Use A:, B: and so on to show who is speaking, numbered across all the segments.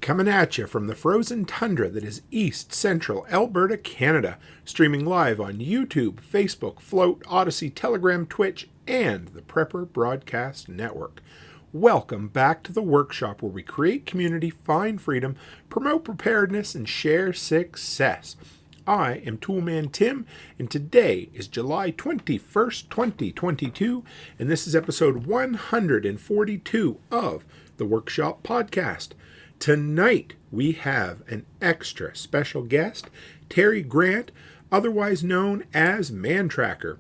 A: Coming at you from the frozen tundra that is East Central Alberta, Canada, streaming live on YouTube, Facebook, Float, Odyssey, Telegram, Twitch, and the Prepper Broadcast Network. Welcome back to the workshop where we create community, find freedom, promote preparedness, and share success. I am Toolman Tim, and today is July 21st, 2022, and this is episode 142 of the Workshop Podcast. Tonight, we have an extra special guest, Terry Grant, otherwise known as Mantracker.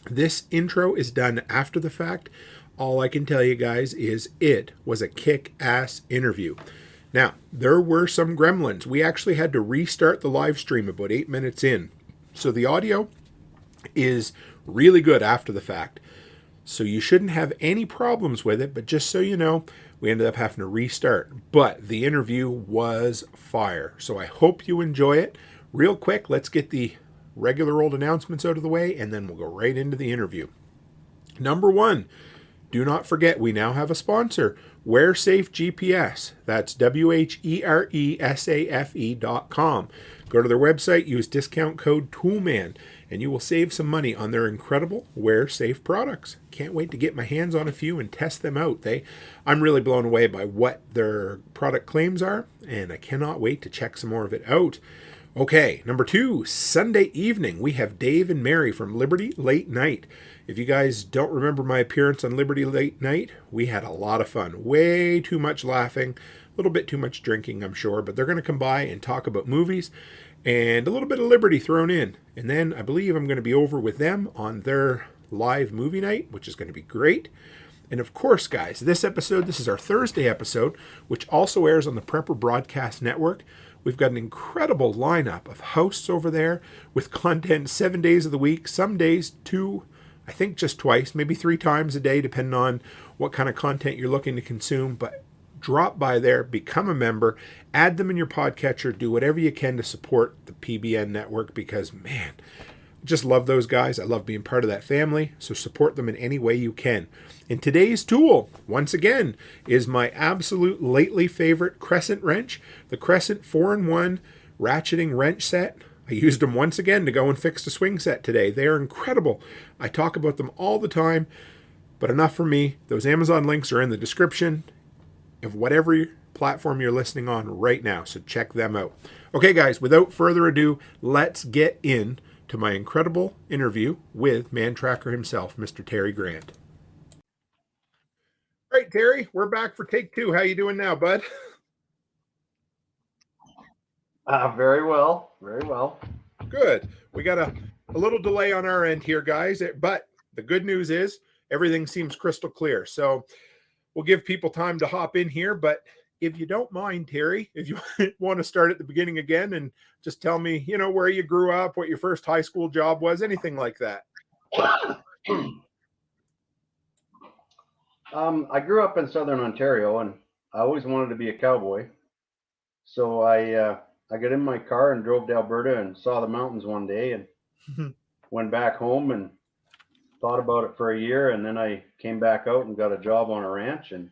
A: This intro is done after the fact. All I can tell you guys is it was a kick-ass interview. Now, there were some gremlins. We actually had to restart the live stream about 8 minutes in. So the audio is really good after the fact. So you shouldn't have any problems with it, but just so you know, we ended up having to restart. But the interview was fire. So I hope you enjoy it. Real quick, let's get the regular old announcements out of the way, and then we'll go right into the interview. Number one, do not forget we now have a sponsor, WhereSafe GPS. That's WhereSafe.com. Go to their website, use discount code TOOLMAN, and you will save some money on their incredible WhereSafe products. Can't wait to get my hands on a few and test them out. I'm really blown away by what their product claims are, and I cannot wait to check some more of it out. Okay, number two, Sunday evening, we have Dave and Mary from Liberty Late Night. If you guys don't remember my appearance on Liberty Late Night, we had a lot of fun. Way too much laughing, a little bit too much drinking, I'm sure, but they're going to come by and talk about movies and a little bit of Liberty thrown in. And then I believe I'm going to be over with them on their live movie night, which is going to be great. And of course, guys, this is our Thursday episode, which also airs on the Prepper Broadcast Network. We've got an incredible lineup of hosts over there with content 7 days of the week, some days two, I think just twice, maybe 3 times a day, depending on what kind of content you're looking to consume. But drop by there, become a member, add them in your podcatcher, do whatever you can to support the PBN network because, man, I just love those guys. I love being part of that family, so support them in any way you can. And today's tool, once again, is my absolute lately favorite crescent wrench, the Crescent 4-in-1 ratcheting wrench set. I used them once again to go and fix the swing set today. They are incredible. I talk about them all the time, but enough for me. Those Amazon links are in the description of whatever platform you're listening on right now, so check them out. Okay, guys, without further ado, let's get in to my incredible interview with Mantracker himself, Mr. Terry Grant. All right, Terry, we're back for take 2. How you doing now, bud?
B: Very well, very well.
A: Good. We got a little delay on our end here, guys, but the good news is everything seems crystal clear. So we'll give people time to hop in here, but if you don't mind, Terry, if you want to start at the beginning again and just tell me, where you grew up, what your first high school job was, anything like that.
B: I grew up in Southern Ontario, and I always wanted to be a cowboy. So I got in my car and drove to Alberta and saw the mountains one day and went back home and thought about it for a year. And then I came back out and got a job on a ranch and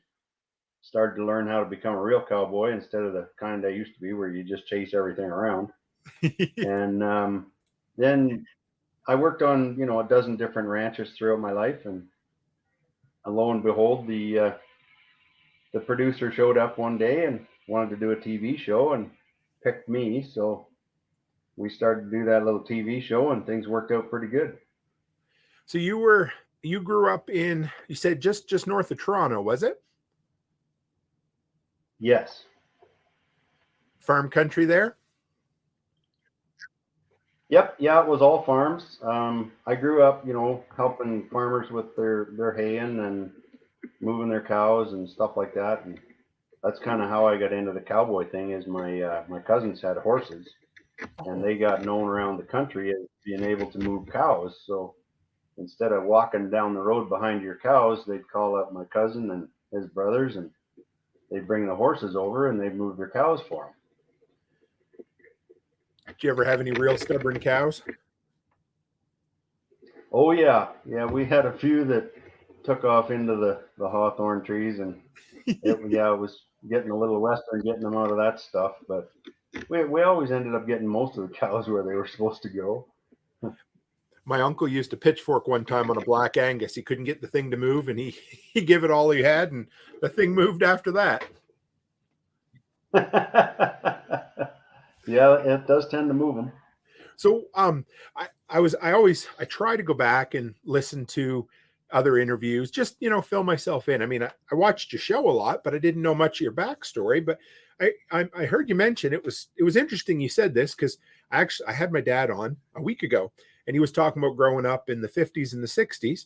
B: started to learn how to become a real cowboy instead of the kind I used to be where you just chase everything around. And then I worked on, a dozen different ranches throughout my life. And lo and behold, the producer showed up one day and wanted to do a TV show and picked me. So we started to do that little TV show and things worked out pretty good.
A: So you grew up in, you said just north of Toronto, was it?
B: Yes.
A: Farm country there?
B: Yep. Yeah, it was all farms. I grew up, helping farmers with their haying and moving their cows and stuff like that. And that's kind of how I got into the cowboy thing is my cousins had horses and they got known around the country as being able to move cows. So instead of walking down the road behind your cows, they'd call up my cousin and his brothers and they'd bring the horses over and they'd move their cows for them.
A: Did you ever have any real stubborn cows?
B: Oh yeah. Yeah. We had a few that took off into the hawthorn trees and it was getting a little western, getting them out of that stuff. But we always ended up getting most of the cows where they were supposed to go.
A: My uncle used a pitchfork one time on a black Angus. He couldn't get the thing to move, and he gave it all he had, and the thing moved after that.
B: Yeah, it does tend to move them.
A: So I try to go back and listen to other interviews, just fill myself in. I mean, I watched your show a lot, but I didn't know much of your backstory. But I heard you mention it was interesting you said this, because I had my dad on a week ago, and he was talking about growing up in the 50s and the 60s.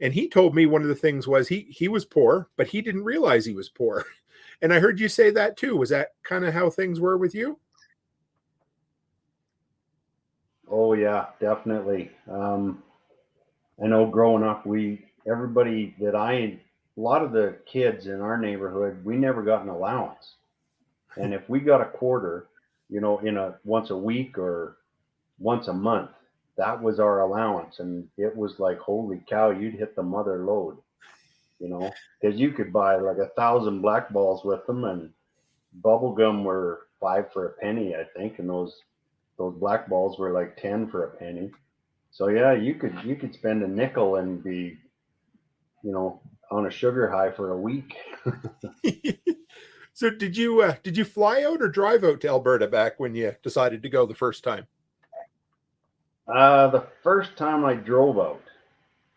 A: And he told me one of the things was he was poor, but he didn't realize he was poor. And I heard you say that too. Was that kind of how things were with you?
B: Oh yeah, definitely. I know growing up, everybody that a lot of the kids in our neighborhood, we never got an allowance. And if we got a quarter, in a once a week or once a month, that was our allowance. And it was like, holy cow, you'd hit the mother load, because you could buy like 1,000 black balls with them, and bubble gum were 5 for a penny, I think, and those black balls were like 10 for a penny. So yeah, you could spend a nickel and be, on a sugar high for a week.
A: So did you fly out or drive out to Alberta back when you decided to go the first time?
B: The first time I drove out,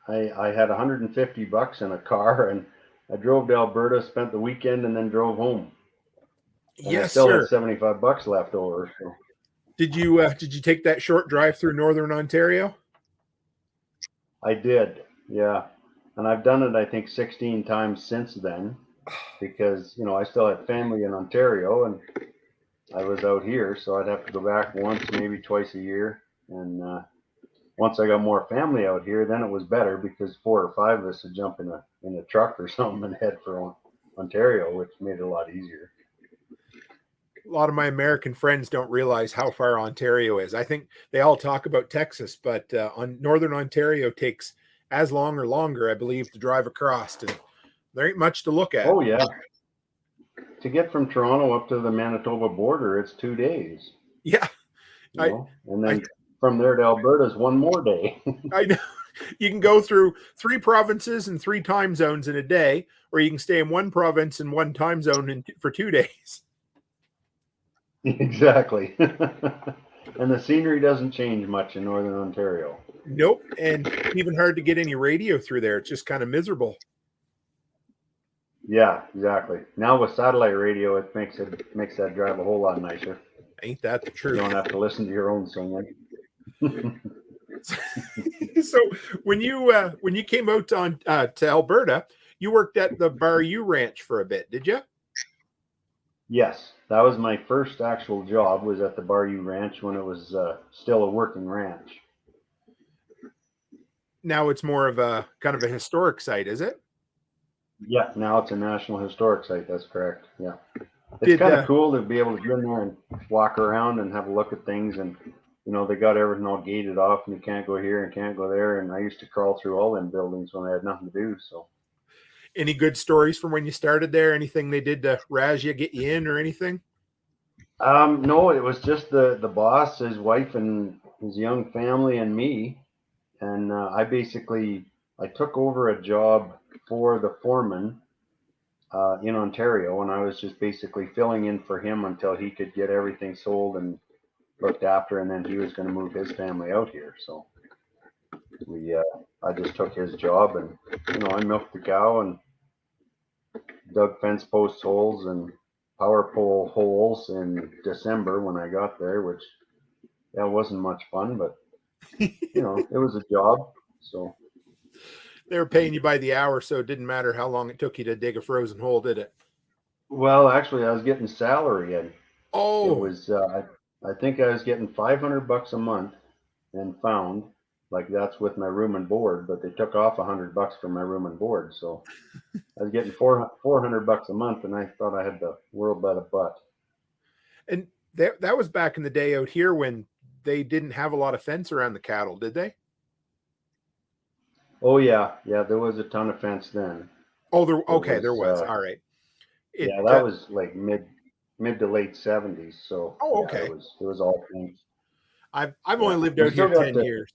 B: I had 150 bucks in a car, and I drove to Alberta, spent the weekend, and then drove home. And I
A: Yes,
B: still had
A: sir.
B: 75 bucks left over. So
A: Did you take that short drive through northern Ontario?
B: I did, yeah. And I've done it, I think, 16 times since then, because, I still had family in Ontario, and I was out here, so I'd have to go back once, maybe twice a year. And once I got more family out here, then it was better, because 4 or 5 of us would jump in a truck or something and head for Ontario, which made it a lot easier.
A: A lot of my American friends don't realize how far Ontario is. I think they all talk about Texas, but on northern Ontario takes as long or longer, I believe, to drive across, and there ain't much to look at.
B: Oh yeah, to get from Toronto up to the Manitoba border, it's 2 days.
A: Yeah, I
B: And
A: I
B: then from there to Alberta is one more day.
A: I know. You can go through 3 provinces and 3 time zones in a day, or you can stay in one province and one time zone for 2 days.
B: Exactly. And the scenery doesn't change much in Northern Ontario.
A: Nope, and even hard to get any radio through there. It's just kind of miserable.
B: Yeah, exactly. Now with satellite radio, it makes that drive a whole lot nicer.
A: Ain't that the
B: You
A: truth?
B: don't have to listen to your own singing.
A: So when you came out to Alberta, you worked at the Bar-U Ranch for a bit, did you?
B: Yes, that was my first actual job. Was at the Bar-U Ranch when it was still a working ranch.
A: Now it's more of a kind of a historic site, is it?
B: Yeah, now it's a National Historic Site. That's correct. Yeah. It's
A: Did
B: kind of cool to be able to get in there and walk around and have a look at things. And, they got everything all gated off, and you can't go here and can't go there. And I used to crawl through all them buildings when I had nothing to do. So,
A: any good stories from when you started there? Anything they did to razz you, get you in, or anything?
B: no, it was just the boss, his wife, and his young family, and me. And I took over a job for the foreman in Ontario, and I was just basically filling in for him until he could get everything sold and looked after, and then he was going to move his family out here. So I just took his job, and I milked the cow and dug fence post holes and power pole holes in December when I got there, which that wasn't much fun, but it was a job. So
A: They were paying you by the hour, so it didn't matter how long it took you to dig a frozen hole, did it?
B: well, actually, I was getting salary, and it
A: Oh,
B: was I think I was getting 500 bucks a month, and found like that's with my room and board, but they took off 100 bucks from my room and board, so I was getting 400 bucks a month, and I thought I had the world by the butt.
A: and that was back in the day out here when they didn't have a lot of fence around the cattle, did they?
B: Oh yeah, yeah, there was a ton of fence then.
A: Oh, there.
B: It
A: Okay, there
B: was
A: was. All right. It
B: Yeah, that was like mid to late 70s. So
A: oh,
B: yeah,
A: okay.
B: it was all things.
A: I've
B: Yeah,
A: only lived out here 10 years.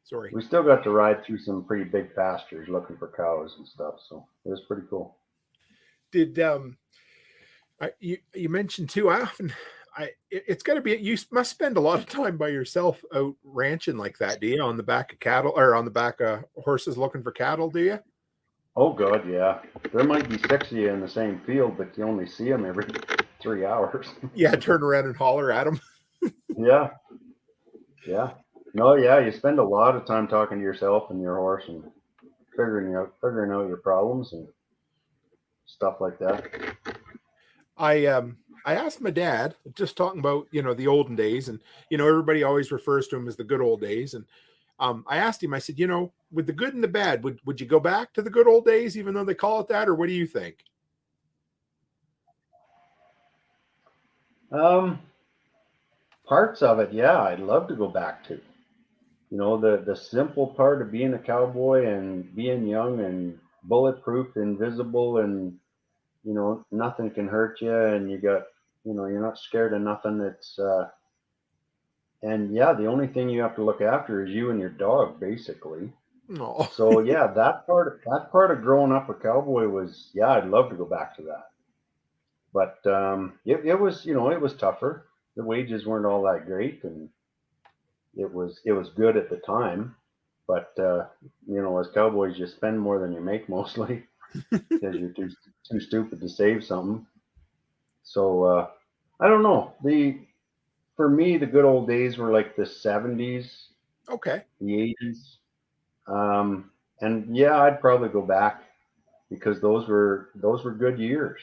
A: Sorry.
B: we still got to ride through some pretty big pastures looking for cows and stuff. So it was pretty cool.
A: Did you mentioned too? It's got to be you must spend a lot of time by yourself out ranching like that, do you? On the back of cattle or on the back of horses looking for cattle, do you?
B: Oh, God, yeah. There might be six of you in the same field, but you only see them every 3 hours.
A: Yeah, turn around and holler at them.
B: Yeah, yeah. No, yeah, you spend a lot of time talking to yourself and your horse and figuring out your problems and stuff like that.
A: I asked my dad, just talking about the olden days, and everybody always refers to him as the good old days, and I asked him, I said, with the good and the bad, would you go back to the good old days, even though they call it that, or what do you think?
B: Um, Parts of it, yeah, I'd love to go back to. The simple part of being a cowboy and being young and bulletproof, invisible, and nothing can hurt you, and you're not scared of nothing. And yeah, the only thing you have to look after is you and your dog, basically.
A: No.
B: So yeah, that part of growing up a cowboy was, yeah, I'd love to go back to that. But it was, it was tougher. The wages weren't all that great, and it was good at the time. But as cowboys, you spend more than you make mostly because you're too stupid to save something. So I don't know. The For me, the good old days were like the 70s,
A: Okay.
B: the 80s. And yeah, I'd probably go back because those were good years.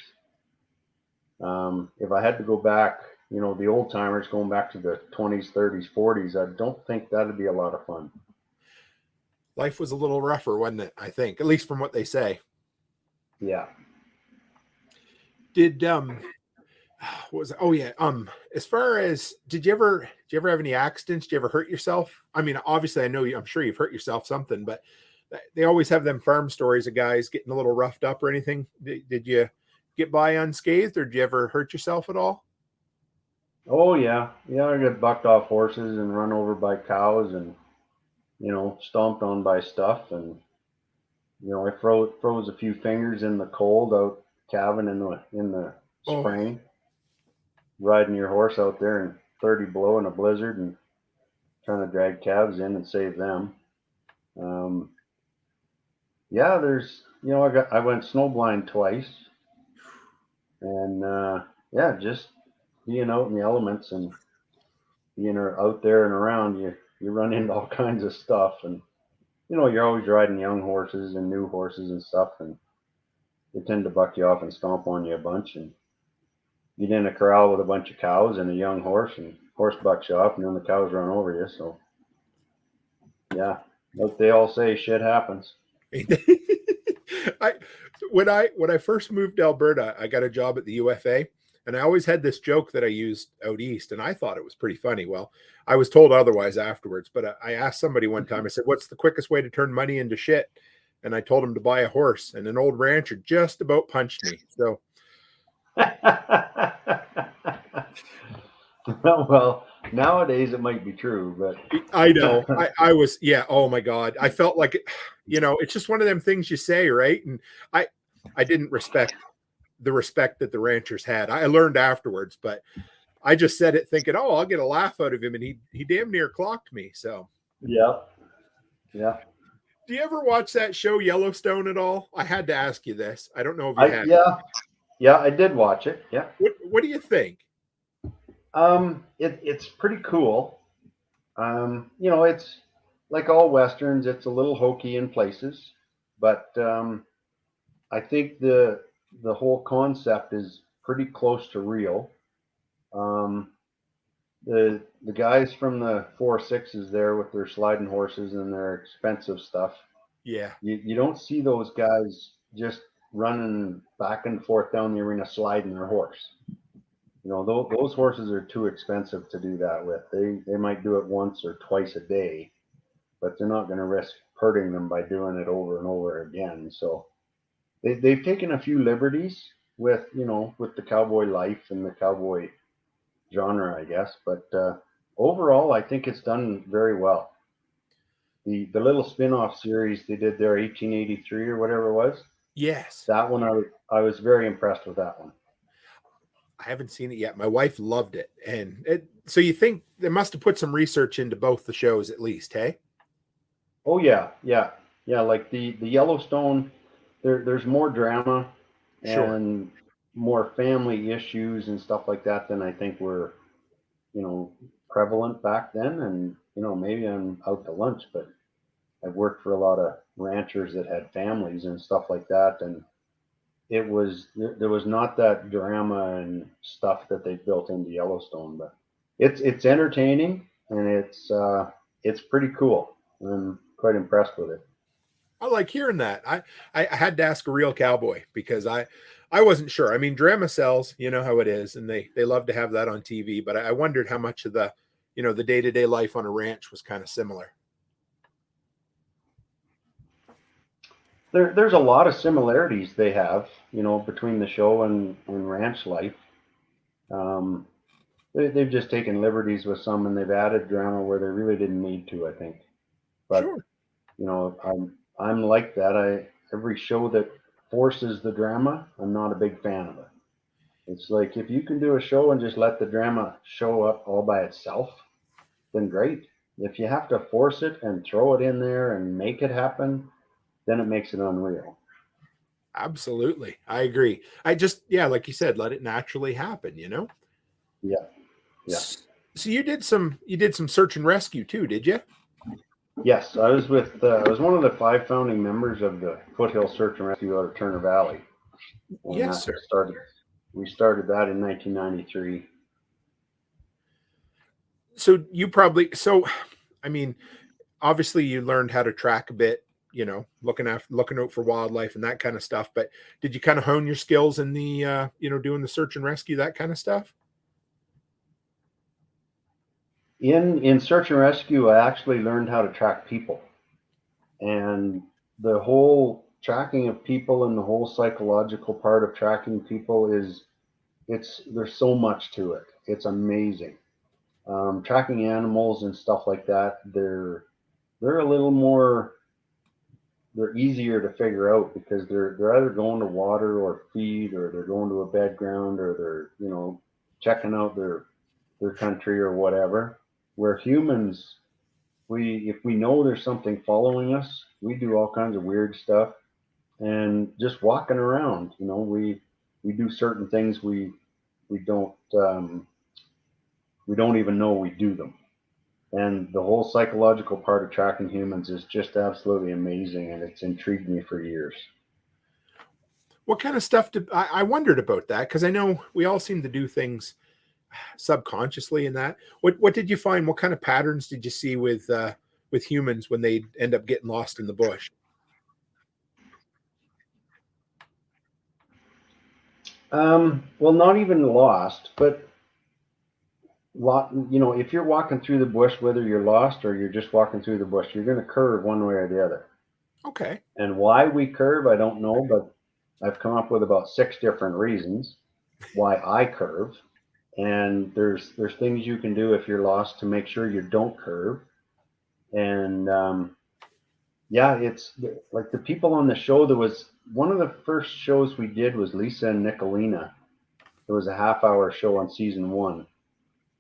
B: If I had to go back, the old timers going back to the 20s, 30s, 40s, I don't think that'd be a lot of fun.
A: Life was a little rougher, wasn't it? I think, at least from what they say.
B: Yeah.
A: Did what was it? Oh yeah, as far as did you ever have any accidents? Did you ever hurt yourself? I mean, obviously I know I'm sure you've hurt yourself something, but they always have them farm stories of guys getting a little roughed up or anything. Did you get by unscathed, or did you ever hurt yourself at all?
B: Oh yeah. Yeah, I got bucked off horses and run over by cows and, stomped on by stuff. And, I froze a few fingers in the cold out calving in the
A: Oh,
B: spring, riding your horse out there in 30 below in a blizzard and trying to drag calves in and save them. Um, yeah, I went snowblind twice, and yeah, just being out in the elements and being out there and around, you run into all kinds of stuff, and you're always riding young horses and new horses and stuff, and they tend to buck you off and stomp on you a bunch, and get in a corral with a bunch of cows and a young horse, and horse bucks you off, and then the cows run over you. So yeah, like they all say, shit happens.
A: I when I first moved to Alberta, I got a job at the U.S.A. and I always had this joke that I used out east, and I thought it was pretty funny. Well, I was told otherwise afterwards, but I asked somebody one time. I said, "What's the quickest way to turn money into shit?" And I told him to buy a horse, and an old rancher just about punched me. So
B: Well, nowadays it might be true, but
A: I know. I was, yeah. Oh my God. I felt like it's just one of them things you say, right? And I I didn't respect the respect that the ranchers had. I learned afterwards, but I just said it thinking, oh, I'll get a laugh out of him, and he damn near clocked me. So
B: yeah, yeah.
A: do you ever watch that show Yellowstone at all? I had to ask you this. I don't know if you had.
B: Yeah, I did watch it. Yeah.
A: What do you think?
B: It's pretty cool. It's like all westerns. It's a little hokey in places, but I think the whole concept is pretty close to real. Um, the guys from the 4 6s there with their sliding horses and their expensive stuff.
A: Yeah.
B: You don't see those guys just running back and forth down the arena sliding their horse. Those horses are too expensive to do that with. They might do it once or twice a day, but they're not going to risk hurting them by doing it over and over again. So they've taken a few liberties, with, with the cowboy life and the cowboy genre, I guess. But overall, I think it's done very well. The little spin-off series they did there, 1883 or whatever it was,
A: Yes.
B: that one I was very impressed with that one.
A: I haven't seen it yet. My wife loved it. So you think they must have put some research into both the shows at least, hey?
B: Oh yeah, yeah, yeah. Like the Yellowstone, there's more drama
A: Sure.
B: and more family issues and stuff like that than I think were, you know, prevalent back then. And maybe I'm out to lunch, but I've worked for a lot of ranchers that had families and stuff like that, and there was not that drama and stuff that they built into Yellowstone, but it's entertaining and it's pretty cool. I'm quite impressed with it.
A: I like hearing that. I had to ask a real cowboy because I wasn't sure. I mean, drama sells, you know how it is, and they love to have that on TV. But I wondered how much of the the day-to-day life on a ranch was kind of similar.
B: There's a lot of similarities they have, between the show and ranch life. Um, they've just taken liberties with some and they've added drama where they really didn't need to, I think. But
A: Sure.
B: I'm like that. Every show that forces the drama, I'm not a big fan of it. It's like if you can do a show and just let the drama show up all by itself, then great. If you have to force it and throw it in there and make it happen, then it makes it unreal.
A: Absolutely. I agree. I just, yeah, like you said, let it naturally happen.
B: Yeah, yeah.
A: So you did some search and rescue too, did you?
B: Yes, I was one of the 5 founding members of the Foothill Search and Rescue out of Turner Valley, and
A: Yes,
B: that
A: sir.
B: started. We started that in 1993.
A: So I mean, obviously you learned how to track a bit, looking out for wildlife and that kind of stuff. But did you kind of hone your skills in the doing the search and rescue, that kind of stuff?
B: In search and rescue, I actually learned how to track people, and the whole tracking of people and the whole psychological part of tracking people is it's there's so much to it. It's amazing. Tracking animals and stuff like that, they're a little more they're easier to figure out because they're either going to water or feed or they're going to a bed ground or they're checking out their country or whatever. Where humans, we if we know there's something following us, we do all kinds of weird stuff and just walking around. We do certain things we we don't even know we do them. And the whole psychological part of tracking humans is just absolutely amazing, and it's intrigued me for years.
A: What kind of stuff did I wondered about that because I know we all seem to do things subconsciously in that. What did you find? What kind of patterns did you see with humans when they end up getting lost in the bush?
B: Well, not even lost, but if you're walking through the bush, whether you're lost or you're just walking through the bush, you're going to curve one way or the other.
A: Okay.
B: And why we curve, I don't know, but I've come up with about 6 different reasons why I curve. And there's things you can do if you're lost to make sure you don't curve. And yeah, it's like the people on the show. There was one of the first shows we did was Lisa and Nicolina. It was a half-hour show on season 1,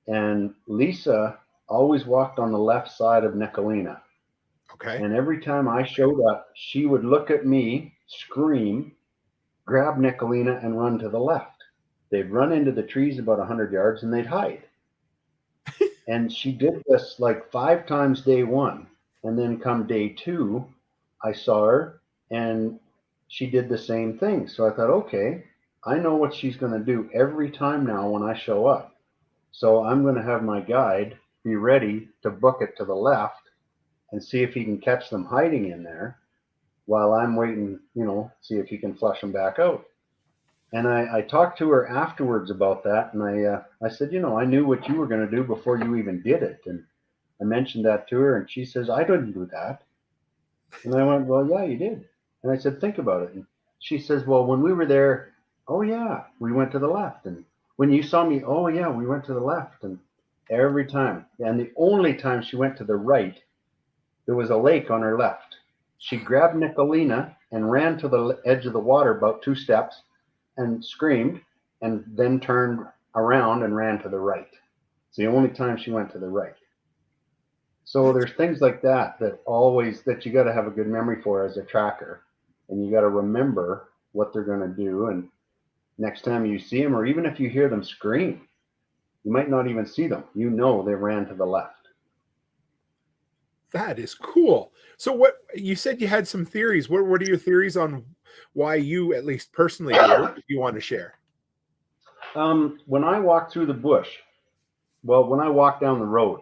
B: and Lisa always walked on the left side of Nicolina.
A: Okay.
B: And every time I showed up, she would look at me, scream, grab Nicolina, and run to the left. They'd run into the trees about 100 yards and they'd hide. And she did this like 5 times day 1. And then come day 2, I saw her and she did the same thing. So I thought, okay, I know what she's going to do every time now when I show up. So I'm going to have my guide be ready to book it to the left and see if he can catch them hiding in there while I'm waiting, see if he can flush them back out. And I talked to her afterwards about that, and I said, I knew what you were going to do before you even did it, and I mentioned that to her, and she says, I didn't do that. And I went, well, yeah, you did. And I said, think about it. And she says, well, when we were there, Oh yeah, we went to the left. And when you saw me, oh yeah, we went to the left. And every time. And the only time she went to the right, there was a lake on her left. She grabbed Nicolina and ran to the edge of the water about 2 steps and screamed and then turned around and ran to the right. It's the only time she went to the right. So
A: That's
B: there's things like that that you got to have a good memory for as a tracker, and you got to remember what they're going to do. And next time you see them, or even if you hear them scream, you might not even see them. You know they ran to the left.
A: that is cool. So what you said you had some theories. What are your theories on why you at least personally do it? If you want to share.
B: When I walk through the bush, well, when I walk down the road,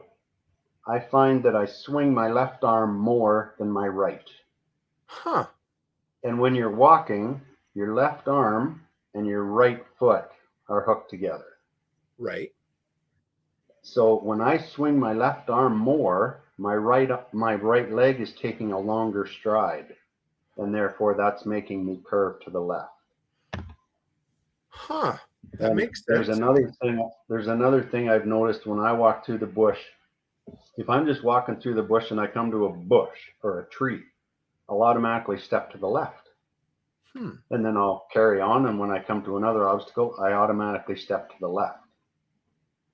B: I find that I swing my left arm more than my right.
A: Huh.
B: And when you're walking, your left arm and your right foot are hooked together.
A: Right.
B: So when I swing my left arm more, my right leg is taking a longer stride, and therefore that's making me curve to the left.
A: Huh. That
B: And
A: makes sense.
B: there's another thing I've noticed when I walk through the bush. If I'm just walking through the bush and I come to a bush or a tree, I'll automatically step to the left.
A: Hmm.
B: And then I'll carry on, and when I come to another obstacle, I automatically step to the left.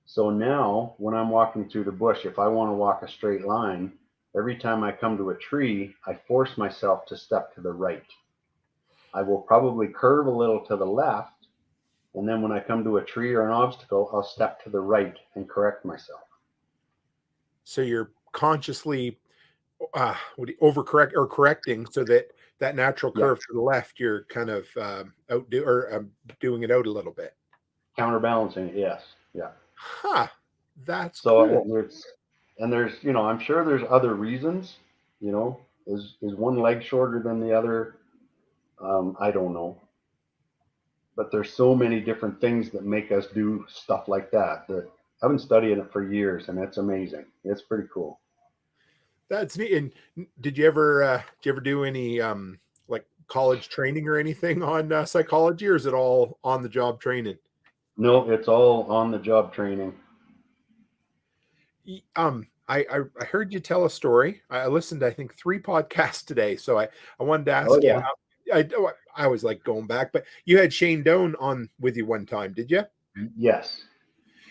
B: So now when I'm walking through the bush, if I want to walk a straight line, every time I come to a tree, I force myself to step to the right. I will probably curve a little to the left, and then when I come to a tree or an obstacle, I'll step to the right and correct myself.
A: So you're consciously overcorrect or correcting so that that natural
B: Yeah,
A: curve to the left, you're kind of outdo or doing it out a little bit.
B: counterbalancing it, yes. Yeah.
A: Huh. That's
B: So
A: cool.
B: I'm sure there's other reasons. Is one leg shorter than the other? I don't know, but there's so many different things that make us do stuff like that I've been studying it for years, and it's amazing. It's pretty cool.
A: That's neat. And did you ever do any like college training or anything on psychology, or is it all on the job training?
B: No, it's all on the job training.
A: I heard you tell a story. I listened to, I think, 3 podcasts today, so I wanted to
B: Oh
A: ask you.
B: yeah.
A: I always like going back, but you had Shane Doan on with you one time, did you?
B: Yes.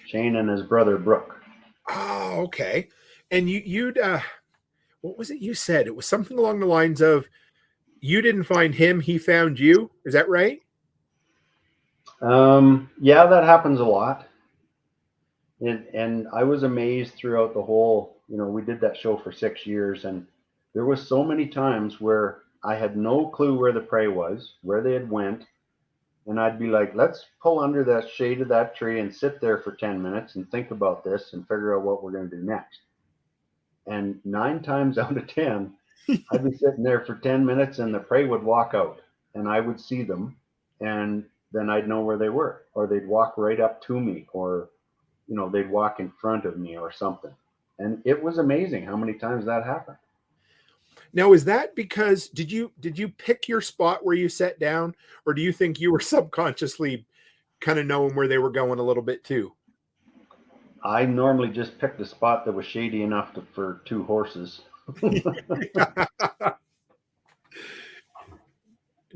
B: Shane and his brother Brooke.
A: Oh, okay. And you'd what was it you said? It was something along the lines of you didn't find him, he found you. Is that right?
B: Yeah, that happens a lot. And I was amazed throughout the whole, we did that show for 6 years, and there was so many times where I had no clue where the prey was, where they had went, and I'd be like, let's pull under that shade of that tree and sit there for 10 minutes and think about this and figure out what we're going to do next. And 9 times out of 10, I'd be sitting there for 10 minutes and the prey would walk out and I would see them, and then I'd know where they were, or they'd walk right up to me, or they'd walk in front of me or something. And it was amazing how many times that happened.
A: Now, is that because did you pick your spot where you sat down, or do you think you were subconsciously kind of knowing where they were going a little bit too?
B: I normally just picked a spot that was shady enough for 2 horses.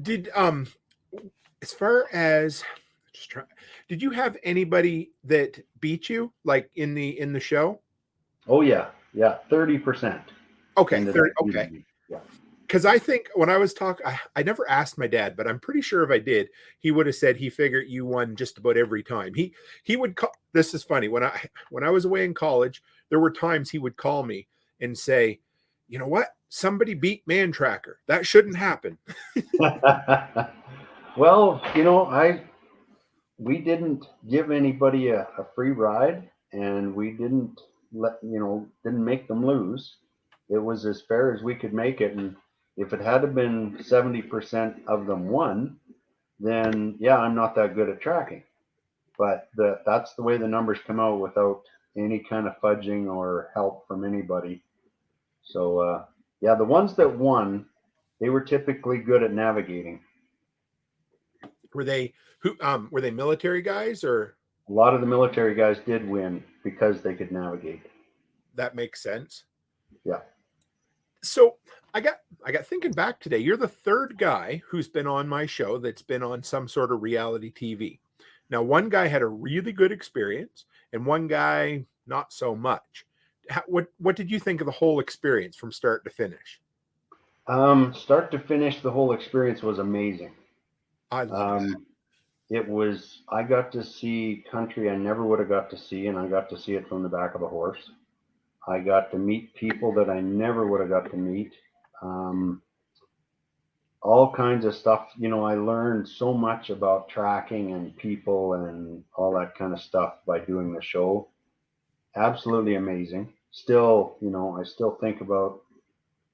A: Did as far as just try, did you have anybody that beat you like in the show?
B: Oh yeah, yeah, 30%
A: Okay,
B: ended
A: 30,
B: up
A: okay.
B: beating me. Yeah.
A: Because I think when I was talking, I never asked my dad, but I'm pretty sure if I did, he would have said he figured you won just about every time. He would call. This is funny. When I was away in college, there were times he would call me and say, "You know what? Somebody beat Mantracker. That shouldn't happen."
B: Well, we didn't give anybody a free ride, and we didn't make them lose. It was as fair as we could make it. And if it had been 70% of them won, then yeah, I'm not that good at tracking. But that's the way the numbers come out without any kind of fudging or help from anybody. So yeah, the ones that won, they were typically good at navigating.
A: Were they military guys, or
B: A lot of the military guys did win because they could navigate.
A: that makes sense?
B: Yeah.
A: So I got thinking back today. You're the third guy who's been on my show that's been on some sort of reality TV. Now, one guy had a really good experience, and one guy not so much. What did you think of the whole experience from start to finish?
B: Start to finish, the whole experience was amazing.
A: I love that.
B: Um, I got to see country I never would have got to see, and I got to see it from the back of a horse. I got to meet people that I never would have got to meet. Um, all kinds of stuff. I learned so much about tracking and people and all that kind of stuff by doing the show. Absolutely amazing. Still, I still think about,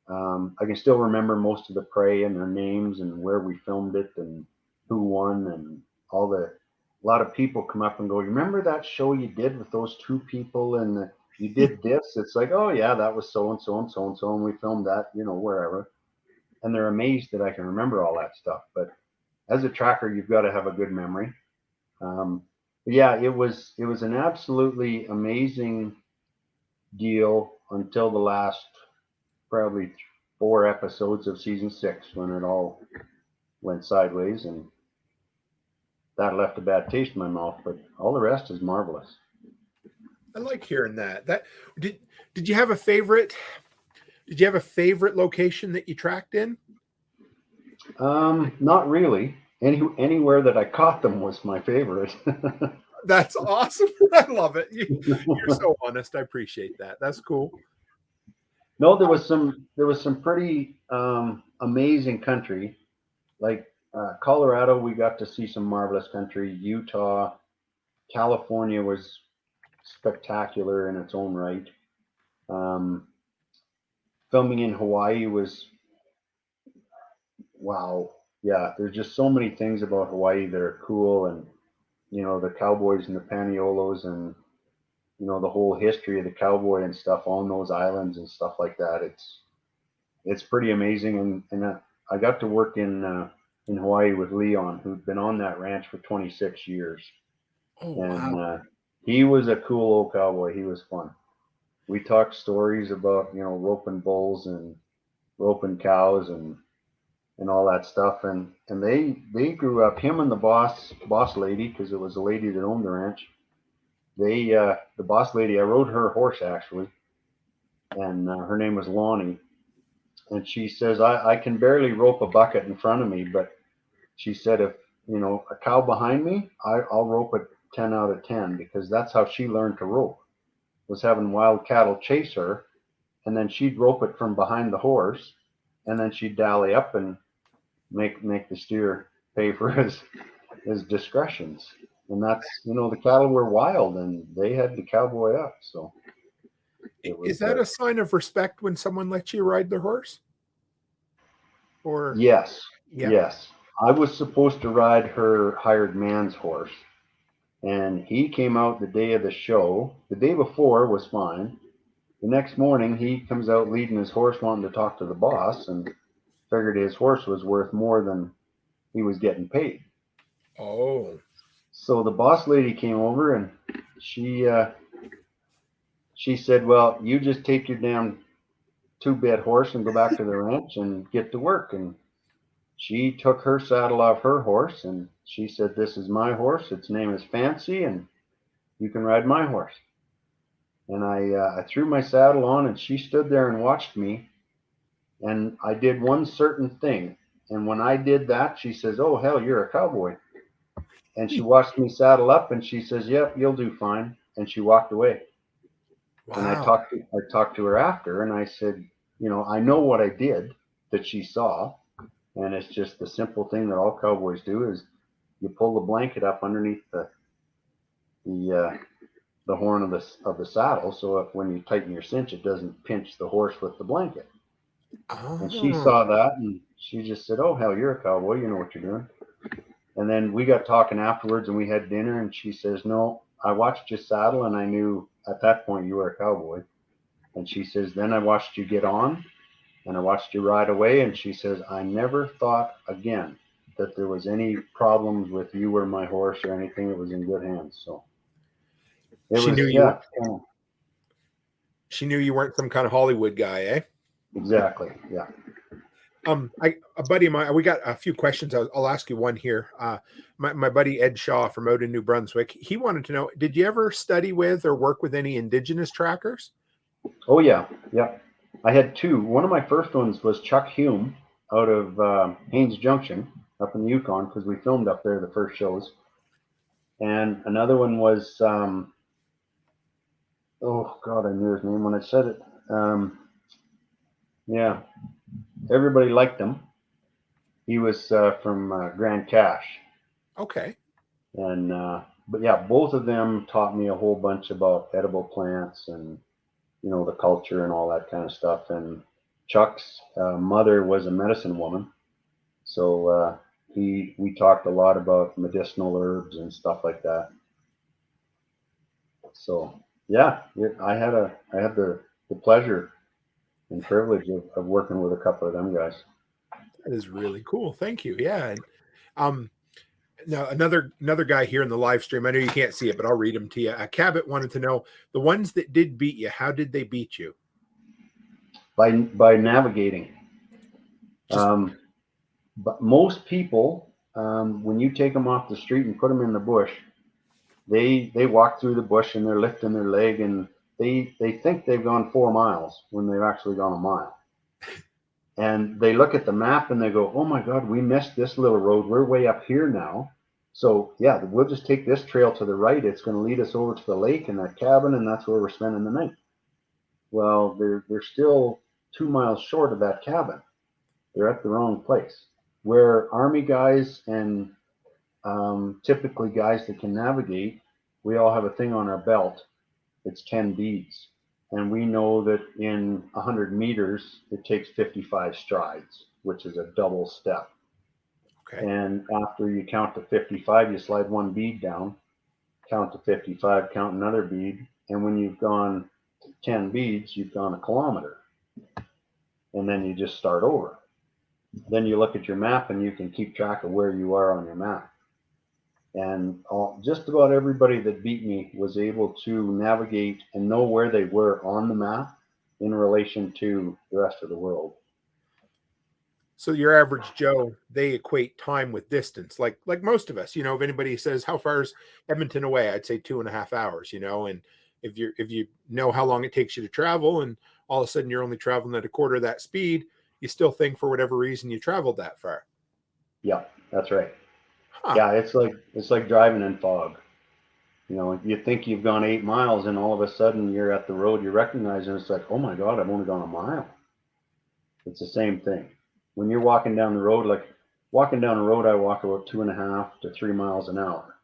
B: I can still remember most of the prey and their names and where we filmed it and who won and a lot of people come up and go, remember that show you did with those two people and you did this? It's like, oh yeah, that was so and so and so and so, and we filmed that, wherever. And they're amazed that I can remember all that stuff. But as a tracker, you've got to have a good memory. But yeah, it was an absolutely amazing deal until the last probably 4 episodes of season 6 when it all went sideways, and that left a bad taste in my mouth. But all the rest is marvelous.
A: I like hearing that. Did you have a favorite? Did you have a favorite location that you tracked in?
B: Not really. Anywhere that I caught them was my favorite.
A: That's awesome. I love it. You're so honest. I appreciate that. That's cool.
B: No, there was some pretty amazing country, like Colorado. We got to see some marvelous country. Utah, California was spectacular in its own right. Um, Filming in Hawaii was wow. Yeah, there's just so many things about Hawaii that are cool, and the cowboys and the paniolos, and the whole history of the cowboy and stuff on those islands and stuff like that. It's pretty amazing, and I got to work in Hawaii with Leon, who'd been on that ranch for 26 years,
A: Oh
B: and
A: wow.
B: he was a cool old cowboy. He was fun. We talked stories about roping bulls and roping cows and all that stuff, and they grew up. Him and the boss lady, because it was a lady that owned the ranch. The boss lady, I rode her horse actually, and her name was Lonnie. And she says, I can barely rope a bucket in front of me, but she said, if, a cow behind me, I'll rope it 10 out of 10, because that's how she learned to rope, was having wild cattle chase her. And then she'd rope it from behind the horse, and then she'd dally up and make the steer pay for his discretions. And that's, the cattle were wild and they had the cowboy up. So it
A: Is
B: was,
A: that a sign of respect when someone lets you ride their horse? Or
B: yes,
A: yeah.
B: yes. I was supposed to ride her hired man's horse, and he came out the day of the show. The day before was fine. The next morning, he comes out leading his horse, wanting to talk to the boss, and figured his horse was worth more than he was getting paid.
A: Oh.
B: So the boss lady came over, and she said, "Well, you just take your damn two-bed horse and go back to the ranch and get to work." And she took her saddle off her horse, and she said, "This is my horse. Its name is Fancy, and you can ride my horse." And I threw my saddle on, and she stood there and watched me. And I did one certain thing. And when I did that, she says, "Oh, hell, you're a cowboy." And she watched me saddle up, and she says, "Yep, you'll do fine." And she walked away. And
A: Wow.
B: I talked to her after, and I said, I know what I did that she saw, and it's just the simple thing that all cowboys do is you pull the blanket up underneath the the horn of the saddle, so if, when you tighten your cinch, it doesn't pinch the horse with the blanket. And she
A: Oh.
B: saw that, and she just said, "Oh hell, you're a cowboy. You know what you're doing." And then we got talking afterwards, and we had dinner, and she says, "No, I watched you saddle, and I knew at that point you were a cowboy." And she says, "Then I watched you get on, and I watched you ride away." And she says, "I never thought again that there was any problems with you or my horse or anything. It was in good hands. So it
A: She
B: was,
A: knew you.
B: yeah, kind of,
A: She knew you weren't some kind of Hollywood guy, eh?
B: exactly. Yeah.
A: A buddy of mine, we got a few questions. I'll ask you one here. My buddy Ed Shaw from out in New Brunswick, he wanted to know, did you ever study with or work with any Indigenous trackers?
B: Oh yeah. Yeah. I had two. One of my first ones was Chuck Hume out of Haines Junction up in the Yukon, because we filmed up there the first shows. And another one was, oh God, I knew his name when I said it. Yeah, everybody liked him. He was from Grand Cache.
A: Okay.
B: And but yeah, both of them taught me a whole bunch about edible plants and the culture and all that kind of stuff. And Chuck's mother was a medicine woman, so we talked a lot about medicinal herbs and stuff like that. So yeah, I had the pleasure and privilege of working with a couple of them guys.
A: That is really cool. Thank you. Yeah. And um, now another guy here in the live stream. I know you can't see it, but I'll read them to you. Cabot wanted to know the ones that did beat you. How did they beat you?
B: By navigating.
A: Just
B: But most people, when you take them off the street and put them in the bush, they walk through the bush and they're lifting their leg, and they think they've gone 4 miles when they've actually gone a mile. And they look at the map and they go, "Oh my God, we missed this little road. We're way up here now. So yeah, we'll just take this trail to the right. It's going to lead us over to the lake and that cabin, and that's where we're spending the night." Well, they're still 2 miles short of that cabin. They're at the wrong place. Where Army guys and typically guys that can navigate, we all have a thing on our belt. It's 10 beads. And we know that in 100 meters, it takes 55 strides, which is a double step.
A: okay.
B: And after you count to 55, you slide one bead down, count to 55, count another bead. And when you've gone 10 beads, you've gone a kilometer. And then you just start over. Then you look at your map and you can keep track of where you are on your map. And just about everybody that beat me was able to navigate and know where they were on the map in relation to the rest of the world.
A: So your average Joe, they equate time with distance, like most of us. If anybody says how far is Edmonton away, I'd say 2.5 hours. And if you know how long it takes you to travel, and all of a sudden you're only traveling at a quarter of that speed, you still think for whatever reason you traveled that far.
B: Yeah, that's right.
A: Huh.
B: Yeah, it's like driving in fog. You think you've gone 8 miles, and all of a sudden you're at the road you recognize, and it's like, oh my God, I've only gone a mile. It's the same thing. When you're walking down the road, I walk about 2.5 to 3 miles an hour.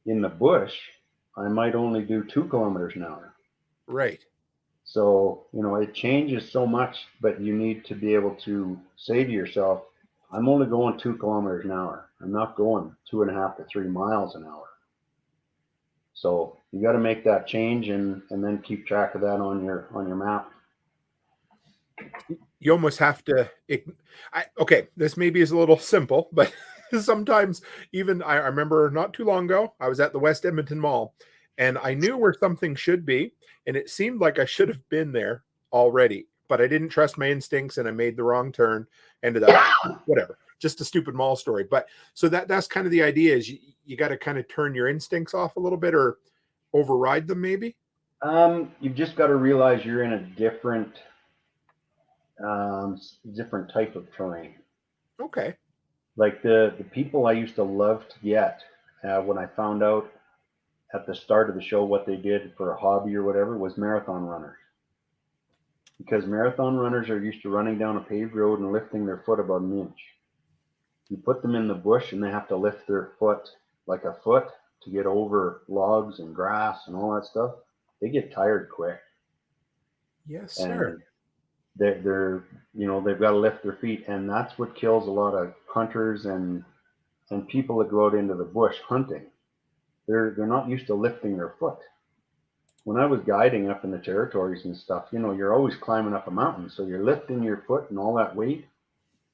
B: In the bush, I might only do 2 kilometers an hour.
A: Right.
B: So, it changes so much, but you need to be able to say to yourself, I'm only going 2 kilometers an hour. I'm not going 2.5 to 3 miles an hour. So you got to make that change and then keep track of that on your map.
A: You almost have to. Okay, this maybe is a little simple, but sometimes even I remember not too long ago, I was at the West Edmonton Mall, and I knew where something should be, and it seemed like I should have been there already, but I didn't trust my instincts, and I made the wrong turn. Ended up whatever, just a stupid mall story. But so that's kind of the idea is you got to kind of turn your instincts off a little bit or override them, maybe.
B: You've just got to realize you're in a different type of terrain.
A: Okay.
B: Like the people I used to love to get when I found out at the start of the show what they did for a hobby or whatever was marathon runners. Because marathon runners are used to running down a paved road and lifting their foot about an inch. You put them in the bush and they have to lift their foot like a foot to get over logs and grass and all that stuff. They get tired quick.
A: Yes, sir.
B: And they're they've got to lift their feet, and that's what kills a lot of hunters and people that go out into the bush hunting. They're not used to lifting their foot. When I was guiding up in the territories and stuff, you're always climbing up a mountain, so you're lifting your foot and all that weight.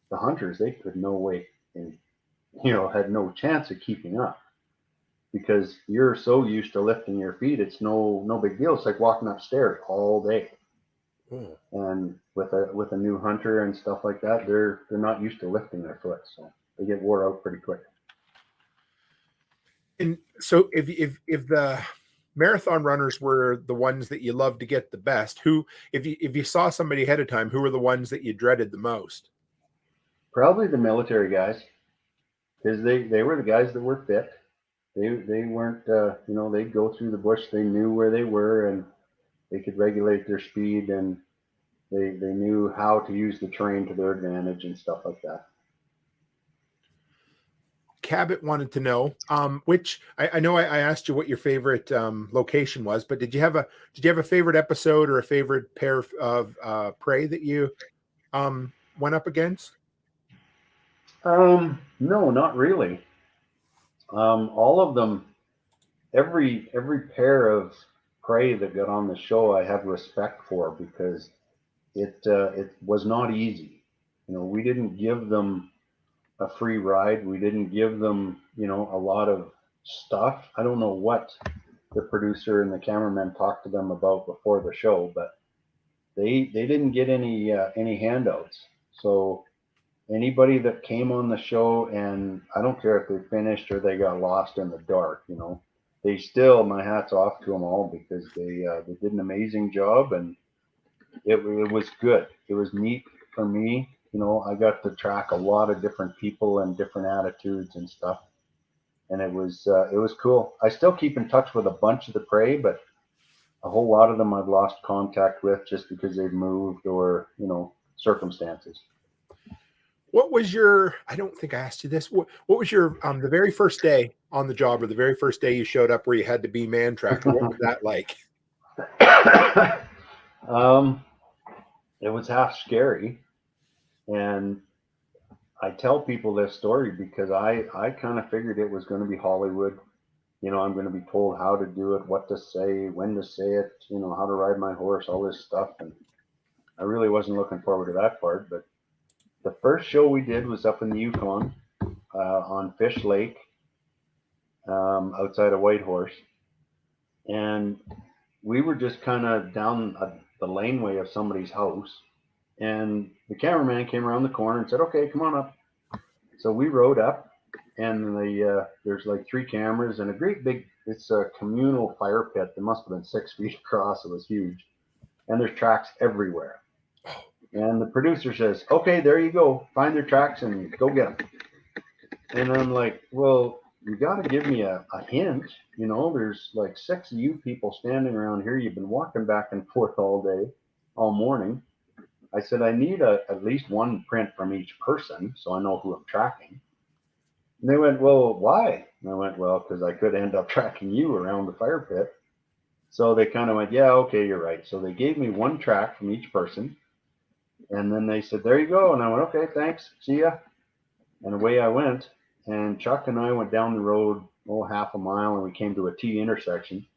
B: The hunters, they put no weight in had no chance of keeping up because you're so used to lifting your feet. It's no big deal. It's like walking upstairs all day.
A: Oh.
B: And with a new hunter and stuff like that, they're not used to lifting their foot, so they get wore out pretty quick.
A: And so if the marathon runners were the ones that you love to get the best, who if you saw somebody ahead of time, who were the ones that you dreaded the most?
B: Probably the military guys, because they were the guys that were fit. They weren't they'd go through the bush. They knew where they were and they could regulate their speed, and they knew how to use the terrain to their advantage and stuff like that.
A: Cabot wanted to know which I know I asked you what your favorite location was, but did you have a favorite episode or a favorite pair of prey that you went up against?
B: No, not really. All of them, every pair of prey that got on the show, I have respect for because it was not easy. We didn't give them a free ride. We didn't give them, a lot of stuff. I don't know what the producer and the cameraman talked to them about before the show, but they didn't get any handouts. So anybody that came on the show, and I don't care if they finished or they got lost in the dark, they still, my hat's off to them all because they did an amazing job, and it was good. It was neat for me. I got to track a lot of different people and different attitudes and stuff, and it was cool. I still keep in touch with a bunch of the prey, but a whole lot of them I've lost contact with just because they've moved or circumstances.
A: What was your? I don't think I asked you this. What was your the very first day on the job, or the very first day you showed up where you had to be Mantracker? What was that like?
B: um, it was half scary, and I tell people this story because I kind of figured it was going to be Hollywood. I'm going to be told how to do it, what to say, when to say it, how to ride my horse, all this stuff. And I really wasn't looking forward to that part. But the first show we did was up in the Yukon on Fish Lake outside of Whitehorse. And we were just kind of down the laneway of somebody's house. And the cameraman came around the corner and said, "Okay, come on up." So we rode up, and there's like 3 cameras and a great big, it's a communal fire pit that must have been 6 feet across. It was huge, and there's tracks everywhere. And the producer says, "Okay, there you go, find their tracks and go get them." And I'm like, "Well, you got to give me a hint. There's like 6 of you people standing around here. You've been walking back and forth all day, all morning." I said, "I need at least one print from each person so I know who I'm tracking." And they went, "Well, why?" And I went, "Well, because I could end up tracking you around the fire pit." So they kind of went, "Yeah, okay, you're right." So they gave me one track from each person. And then they said, "There you go." And I went, "Okay, thanks. See ya." And away I went. And Chuck and I went down the road, half a mile, and we came to a T intersection.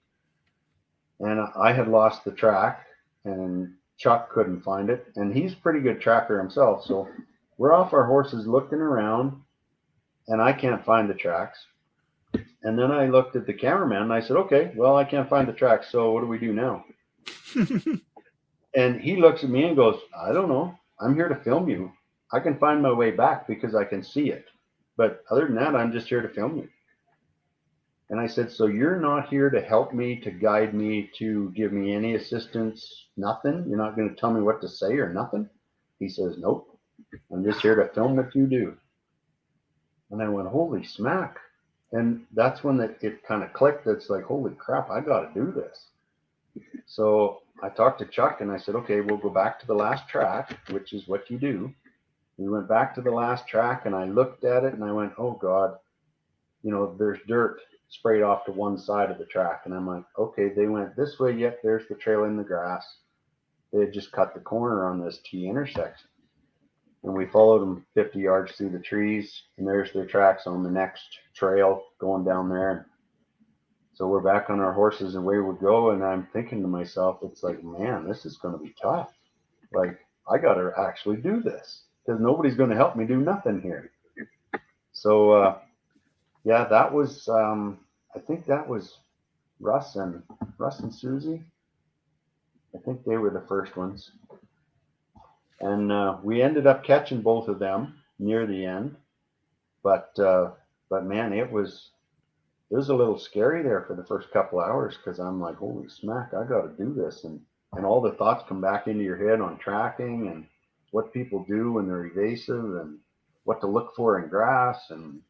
B: And I had lost the track, and Chuck couldn't find it. And he's a pretty good tracker himself. So we're off our horses looking around, and I can't find the tracks. And then I looked at the cameraman and I said, "Okay, well, I can't find the tracks. So what do we do now?" And he looks at me and goes, "I don't know. I'm here to film you. I can find my way back because I can see it. But other than that, I'm just here to film you." And I said, "So you're not here to help me, to guide me, to give me any assistance? Nothing? You're not going to tell me what to say or nothing?" He says, "Nope. I'm just here to film what you do." And I went, "Holy smack." And that's when it kind of clicked. It's like, holy crap, I got to do this. So I talked to Chuck and I said, "Okay, we'll go back to the last track," which is what you do. We went back to the last track and I looked at it and I went, "Oh God, there's dirt sprayed off to one side of the track." And I'm like, "Okay, they went this way. Yet there's the trail in the grass. They had just cut the corner on this T intersection." And we followed them 50 yards through the trees, and there's their tracks on the next trail going down there. So we're back on our horses and away we go. And I'm thinking to myself, it's like, man, this is going to be tough. Like, I got to actually do this because nobody's going to help me do nothing here. So yeah, that was I think that was Russ and Susie. I think they were the first ones, and we ended up catching both of them near the end. But man, it was a little scary there for the first couple hours because I'm like, holy smack, I got to do this, and all the thoughts come back into your head on tracking and what people do when they're evasive and what to look for in grass and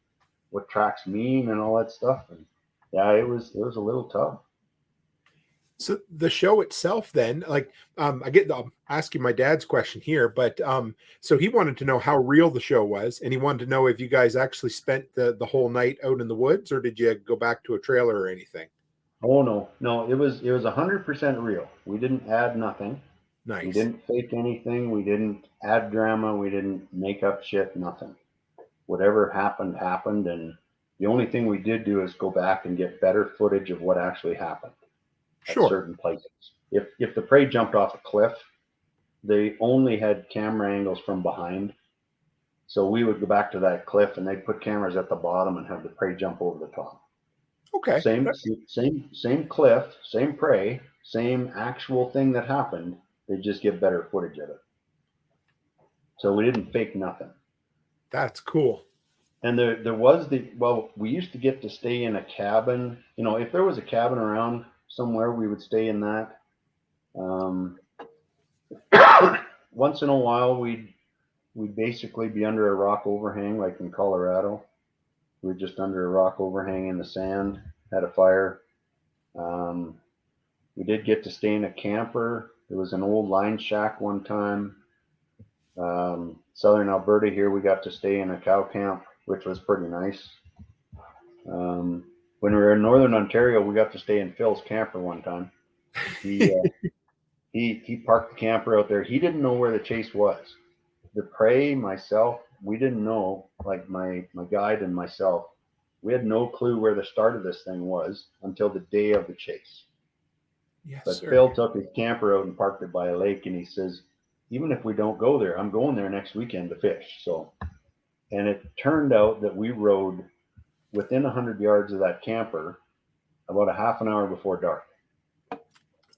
B: what tracks mean and all that stuff. And yeah, it was a little tough.
A: So the show itself, then, like, I'm asking my dad's question here, but so he wanted to know how real the show was, and he wanted to know if you guys actually spent the whole night out in the woods, or did you go back to a trailer or anything?
B: Oh no, no, it was 100% real. We didn't add nothing. We
A: Nice.
B: didn't fake anything. We didn't add drama. We didn't make up shit. Nothing. Whatever happened happened, and the only thing we did do is go back and get better footage of what actually happened at
A: Sure.
B: certain places. If the prey jumped off a cliff, they only had camera angles from behind. So we would go back to that cliff and they'd put cameras at the bottom and have the prey jump over the top.
A: Okay.
B: Same cliff, same prey, same actual thing that happened. They just get better footage of it. So we didn't fake nothing.
A: That's cool.
B: And there was we used to get to stay in a cabin. If there was a cabin around somewhere, we would stay in that. Um, Once in a while, we'd basically be under a rock overhang, like in Colorado. We were just under a rock overhang in the sand, had a fire. Um, we did get to stay in a camper. There was an old line shack one time. Southern Alberta here, we got to stay in a cow camp, which was pretty nice. When we were in Northern Ontario, we got to stay in Phil's camper one time. He he parked the camper out there. He didn't know where the chase was. The prey, myself, we didn't know. Like my guide and myself, we had no clue where the start of this thing was until the day of the chase.
A: Yes,
B: But
A: sir.
B: Phil took his camper out and parked it by a lake, and he says, even if we don't go there, I'm going there next weekend to fish. So, and it turned out that we rode within 100 yards of that camper about a half an hour before dark.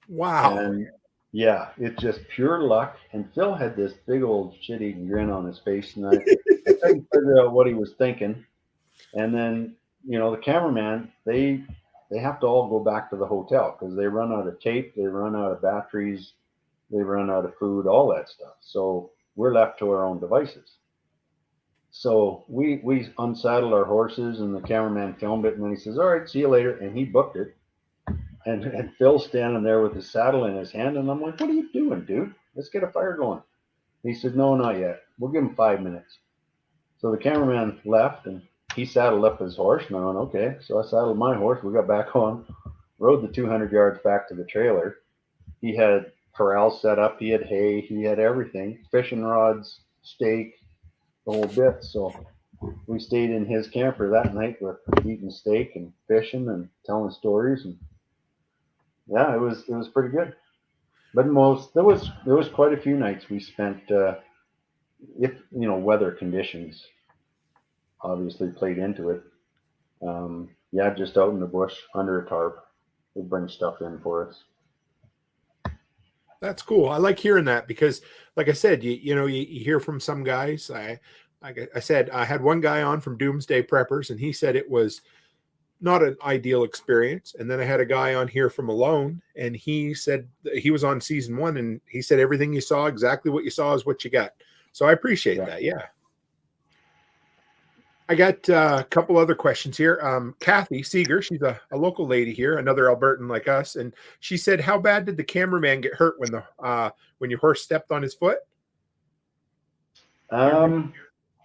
A: Wow.
B: And yeah, it's just pure luck. And Phil had this big old shitty grin on his face, and I couldn't figure out what he was thinking. And then, the cameraman, they have to all go back to the hotel because they run out of tape, they run out of batteries, they run out of food, all that stuff. So we're left to our own devices. So we unsaddled our horses, and the cameraman filmed it, and then he says, "All right, see you later," and he booked it. And Phil's standing there with his saddle in his hand, and I'm like, "What are you doing, dude? Let's get a fire going." He said, "No, not yet. We'll give him 5 minutes." So the cameraman left, and he saddled up his horse, and I went, "Okay." So I saddled my horse. We got back on, rode the 200 yards back to the trailer. He had corral set up. He had hay. He had everything, fishing rods, steak, the whole bit. So we stayed in his camper that night with eating steak and fishing and telling stories, and yeah, it was pretty good. But there was quite a few nights we spent. If weather conditions obviously played into it. Yeah, just out in the bush under a tarp, they bring stuff in for us.
A: That's cool. I like hearing that because, like I said, you hear from some guys. Like I said, I had one guy on from Doomsday Preppers, and he said it was not an ideal experience. And then I had a guy on here from Alone, and he said he was on season 1, and he said everything you saw, exactly what you saw, is what you got. So I appreciate
B: Yeah.
A: that. Yeah. I got a couple other questions here. Kathy Seeger, she's a local lady here, another Albertan like us, and she said, "How bad did the cameraman get hurt when your horse stepped on his foot?"
B: Um,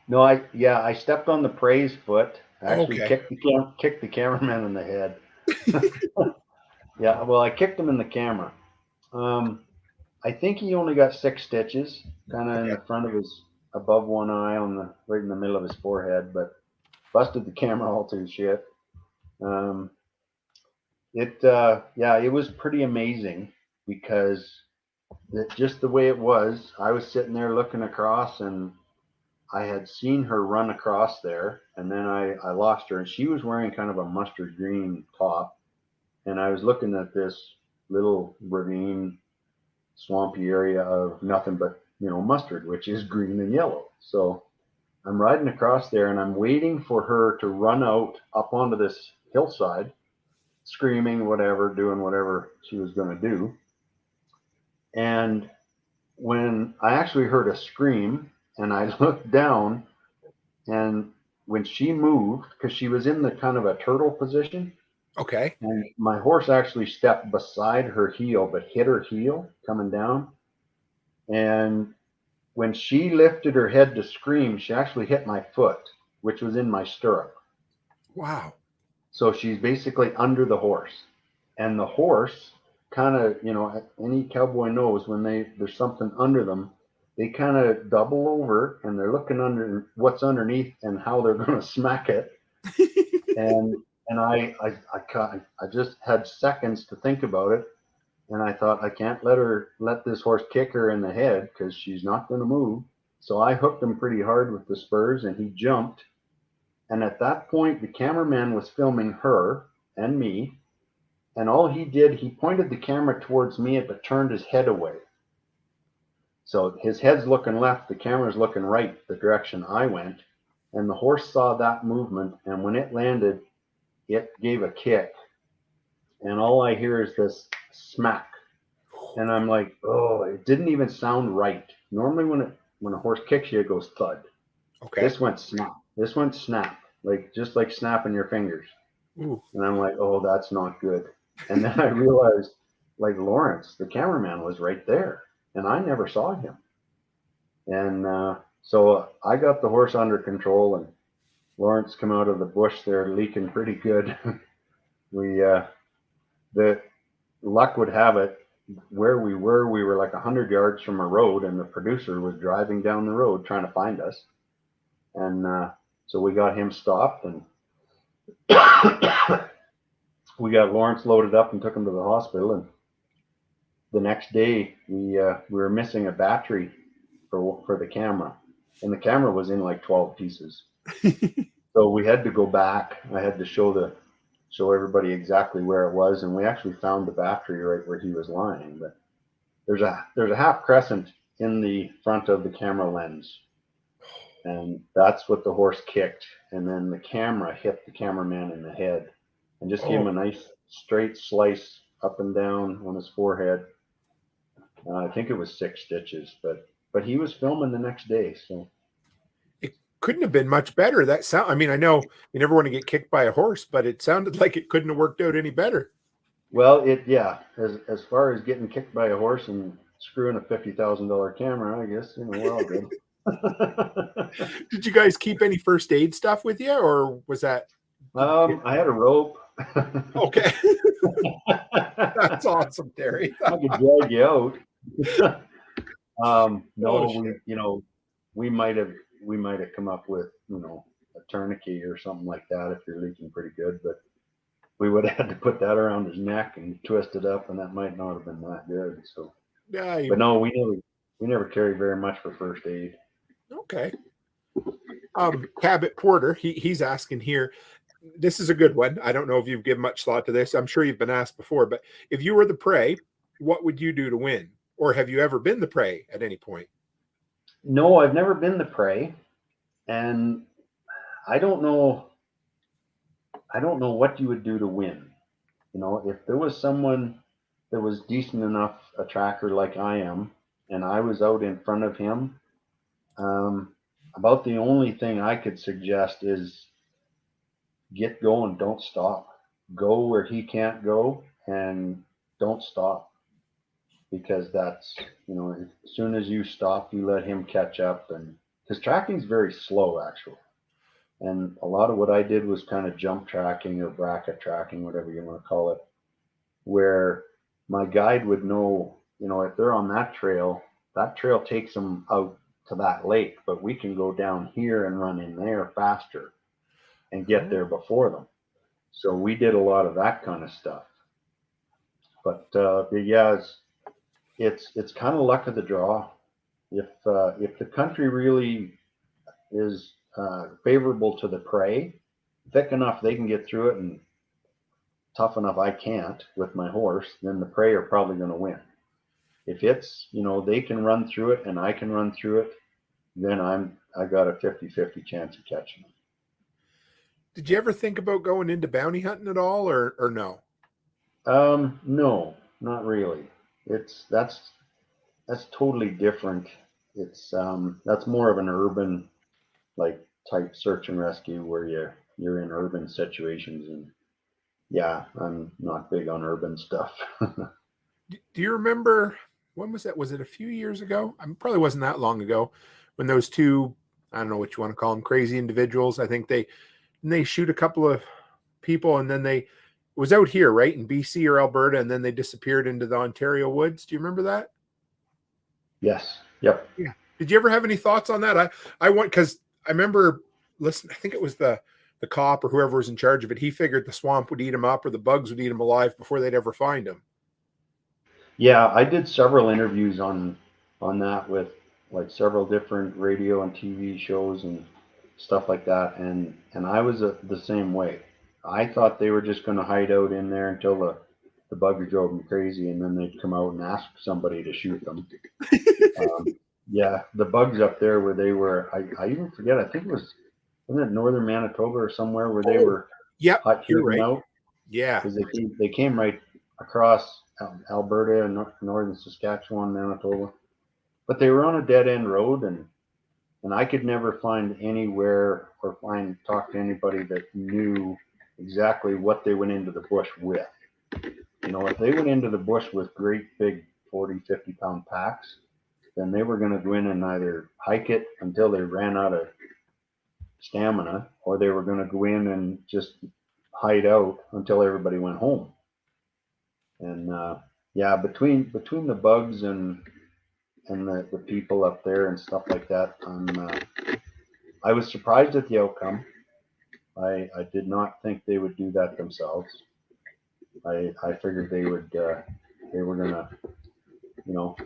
B: no, I stepped on the prey's foot. I actually
A: Okay.
B: kicked the cameraman in the head. Yeah, well, I kicked him in the camera. Um, I think he only got 6 stitches, kind of in
A: Okay.
B: the front of his above one eye on the right in the middle of his forehead, but busted the camera all to shit. Um, yeah, it was pretty amazing because just the way it was, I was sitting there looking across, and I had seen her run across there, and then I lost her, and she was wearing kind of a mustard green top, and I was looking at this little ravine, swampy area of nothing but mustard, which is green and yellow. So I'm riding across there, and I'm waiting for her to run out up onto this hillside, screaming, whatever, doing whatever she was going to do. And when I actually heard a scream, and I looked down, and when she moved, because she was in the kind of a turtle position,
A: Okay.
B: and my horse actually stepped beside her heel, but hit her heel coming down. And when she lifted her head to scream, she actually hit my foot, which was in my stirrup.
A: Wow.
B: So she's basically under the horse. And the horse kind of, any cowboy knows when there's something under them, they kind of double over and they're looking under what's underneath and how they're going to smack it. and and I just had seconds to think about it, and I thought I can't let this horse kick her in the head because she's not going to move. So I hooked him pretty hard with the spurs, and he jumped. And at that point, the cameraman was filming her and me, and all he did, he pointed the camera towards me, but turned his head away. So his head's looking left, the camera's looking right, the direction I went. And the horse saw that movement, and when it landed, it gave a kick. And all I hear is this smack. And I'm like, oh, it didn't even sound right. Normally when a horse kicks you, it goes thud.
A: Okay.
B: This went snap. This went snap, like just like snapping your fingers.
A: Ooh.
B: And I'm like, oh, that's not good. And then I realized, like, Lawrence, the cameraman, was right there, and I never saw him. And so I got the horse under control, and Lawrence come out of the bush there leaking pretty good. The luck would have it, where we were like 100 yards from a road, and the producer was driving down the road trying to find us. And so we got him stopped, and we got Lawrence loaded up and took him to the hospital. And the next day, we were missing a battery for the camera, and the camera was in like 12 pieces. So we had to go back. I had to show everybody exactly where it was, and we actually found the battery right where he was lying. But there's a half crescent in the front of the camera lens, and that's what the horse kicked. And then the camera hit the cameraman in the head and just gave him a nice straight slice up and down on his forehead. I think it was 6 stitches, but he was filming the next day, so
A: It couldn't have been much better. I mean, I know you never want to get kicked by a horse, but it sounded like it couldn't have worked out any better.
B: well, as far as getting kicked by a horse and screwing a $50,000 camera, I guess we're all good.
A: Did you guys keep any first aid stuff with you, or was that?
B: I had a rope.
A: Okay. That's awesome, Terry.
B: I could drag you out. No,
A: shit.
B: we might have come up with a tourniquet or something like that if you're leaking pretty good, but we would have had to put that around his neck and twist it up, and that might not have been that good. So,
A: Yeah.
B: but no, we never carried very much for first aid.
A: Okay. Cabot Porter, he's asking here. This is a good one. I don't know if you've given much thought to this. I'm sure you've been asked before, but if you were the prey, what would you do to win? Or have you ever been the prey at any point?
B: No, I've never been the prey, and I don't know. I don't know what you would do to win. If there was someone that was decent enough a tracker like I am, and I was out in front of him, about the only thing I could suggest is get going, don't stop. Go where he can't go, and don't stop, because that's as soon as you stop, you let him catch up, and because tracking is very slow actually. And a lot of what I did was kind of jump tracking or bracket tracking, whatever you want to call it, where my guide would know, if they're on that trail takes them out to that lake, but we can go down here and run in there faster and get there before them. So we did a lot of that kind of stuff. But yeah, it's kind of luck of the draw. If the country really is favorable to the prey, thick enough they can get through it, and tough enough I can't with my horse, then the prey are probably going to win. If it's, they can run through it and I can run through it, then I got a 50-50 chance of catching them.
A: Did you ever think about going into bounty hunting at all, or no?
B: No, not really. It's that's totally different. It's that's more of an urban like type search and rescue where you're in urban situations, and yeah, I'm not big on urban stuff.
A: Do you remember, when was that? Was it a few years ago? I mean, probably wasn't that long ago, when those two, I don't know what you want to call them, crazy individuals. I think they shoot a couple of people, and then it was out here, right, in BC or Alberta, and then they disappeared into the Ontario woods. Do you remember that?
B: Yes. Yep.
A: Yeah. Did you ever have any thoughts on that? I went because I remember listening. I think it was the cop or whoever was in charge of it. He figured the swamp would eat him up or the bugs would eat him alive before they'd ever find him.
B: Yeah, I did several interviews on that with like several different radio and TV shows and stuff like that, and I was the same way. I thought they were just going to hide out in there until the bugs drove them crazy, and then they'd come out and ask somebody to shoot them. Yeah, the bugs up there where they were, I even forget. I think it was, wasn't it northern Manitoba or somewhere where they
A: Oh,
B: were
A: yep, you're
B: hidden
A: right.
B: out,
A: Yeah.
B: because they came right across Alberta and northern Saskatchewan, Manitoba, but they were on a dead end road, and I could never find anywhere or talk to anybody that knew exactly what they went into the bush with. If they went into the bush with great big 40, 50-pound packs, then they were going to go in and either hike it until they ran out of stamina, or they were going to go in and just hide out until everybody went home. And yeah, between the bugs and the people up there and stuff like that, I was surprised at the outcome. I did not think they would do that themselves. I figured they were gonna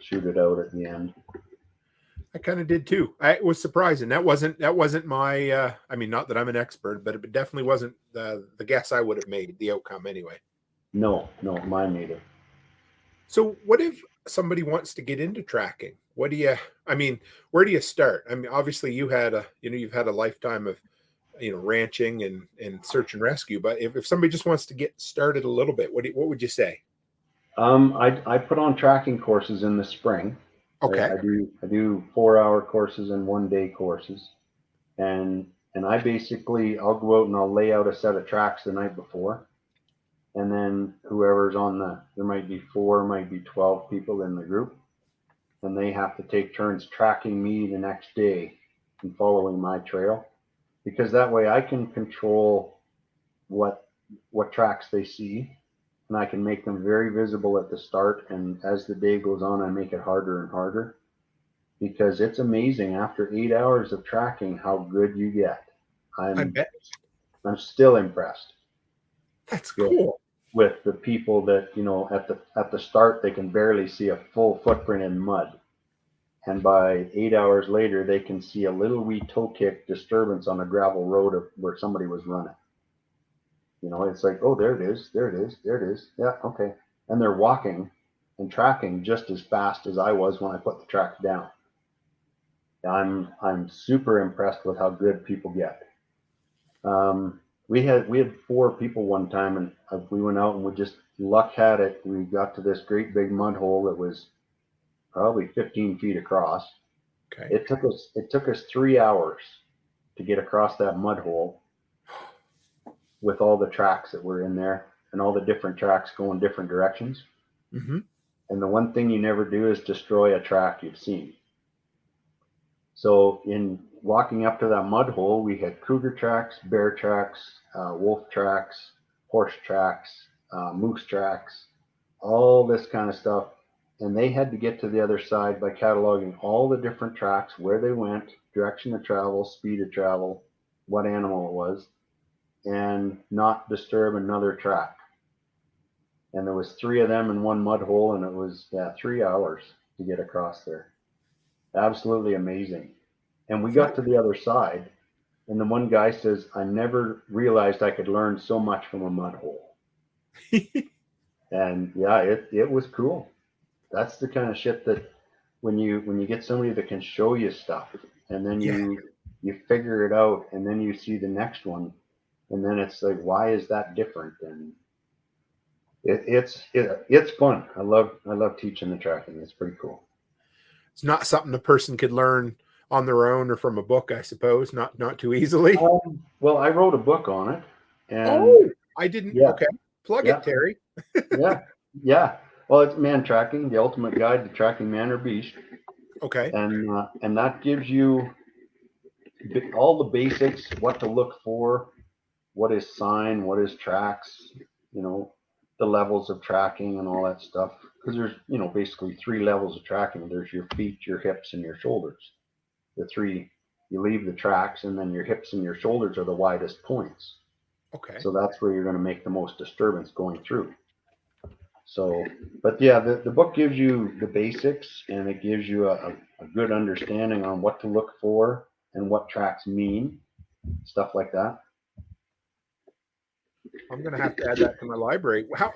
B: shoot it out at the end.
A: I kind of did too. I was surprising. That wasn't my. I mean, not that I'm an expert, but it definitely wasn't the guess I would have made. The outcome anyway.
B: No, no, mine neither.
A: So, what if somebody wants to get into tracking? What do you? I mean, where do you start? I mean, obviously you've had a lifetime of ranching and search and rescue. But if somebody just wants to get started a little bit, what would you say?
B: I put on tracking courses in the spring.
A: Okay.
B: I do 4-hour courses and 1-day courses, and I'll go out and I'll lay out a set of tracks the night before, and then whoever's there might be 4, might be 12 people in the group, and they have to take turns tracking me the next day and following my trail, because that way I can control what tracks they see, and I can make them very visible at the start, and as the day goes on I make it harder and harder, because it's amazing after 8 hours of tracking how good you get.
A: I
B: I'm
A: bet.
B: I'm still impressed
A: That's
B: with
A: cool.
B: the people that at the start they can barely see a full footprint in mud, and by 8 hours later they can see a little wee toe kick disturbance on a gravel road where somebody was running. It's like, oh, there it is, there it is, there it is. Yeah, okay. And they're walking and tracking just as fast as I was when I put the track down. I'm super impressed with how good people get. We had 4 people one time, and we went out and we just luck had it. We got to this great big mud hole that was probably 15 feet across.
A: Okay.
B: It took us 3 hours to get across that mud hole with all the tracks that were in there and all the different tracks going different directions.
A: Mm-hmm.
B: And the one thing you never do is destroy a track you've seen. So in walking up to that mud hole, we had cougar tracks, bear tracks, wolf tracks, horse tracks, moose tracks, all this kind of stuff. And they had to get to the other side by cataloging all the different tracks, where they went, direction of travel, speed of travel, what animal it was, and not disturb another track. And there was 3 of them in one mud hole, and it was 3 hours to get across there. Absolutely amazing. And we got to the other side, and the one guy says, I never realized I could learn so much from a mud hole. And yeah, it was cool. That's the kind of shit that when you get somebody that can show you stuff, and then
A: Yeah.
B: you figure it out, and then you see the next one, and then it's like, why is that different? And it's fun. I love teaching the tracking. It's pretty cool.
A: It's not something a person could learn on their own or from a book, I suppose. Not too easily.
B: Well, I wrote a book on it, and
A: Oh, I didn't.
B: yeah,
A: Okay. Plug
B: yeah,
A: it, Terry.
B: yeah, yeah. Well, it's Man Tracking, the ultimate guide to tracking man or beast,
A: Okay.
B: and that gives you all the basics, what to look for, what is sign, what is tracks, you know, the levels of tracking and all that stuff. Because there's, basically three levels of tracking. There's your feet, your hips, and your shoulders. The three, you leave the tracks, and then your hips and your shoulders are the widest points.
A: Okay.
B: So that's where you're going to make the most disturbance going through. So, but yeah, the book gives you the basics, and it gives you a good understanding on what to look for and what tracks mean, stuff like that.
A: I'm gonna have to add that to my library. How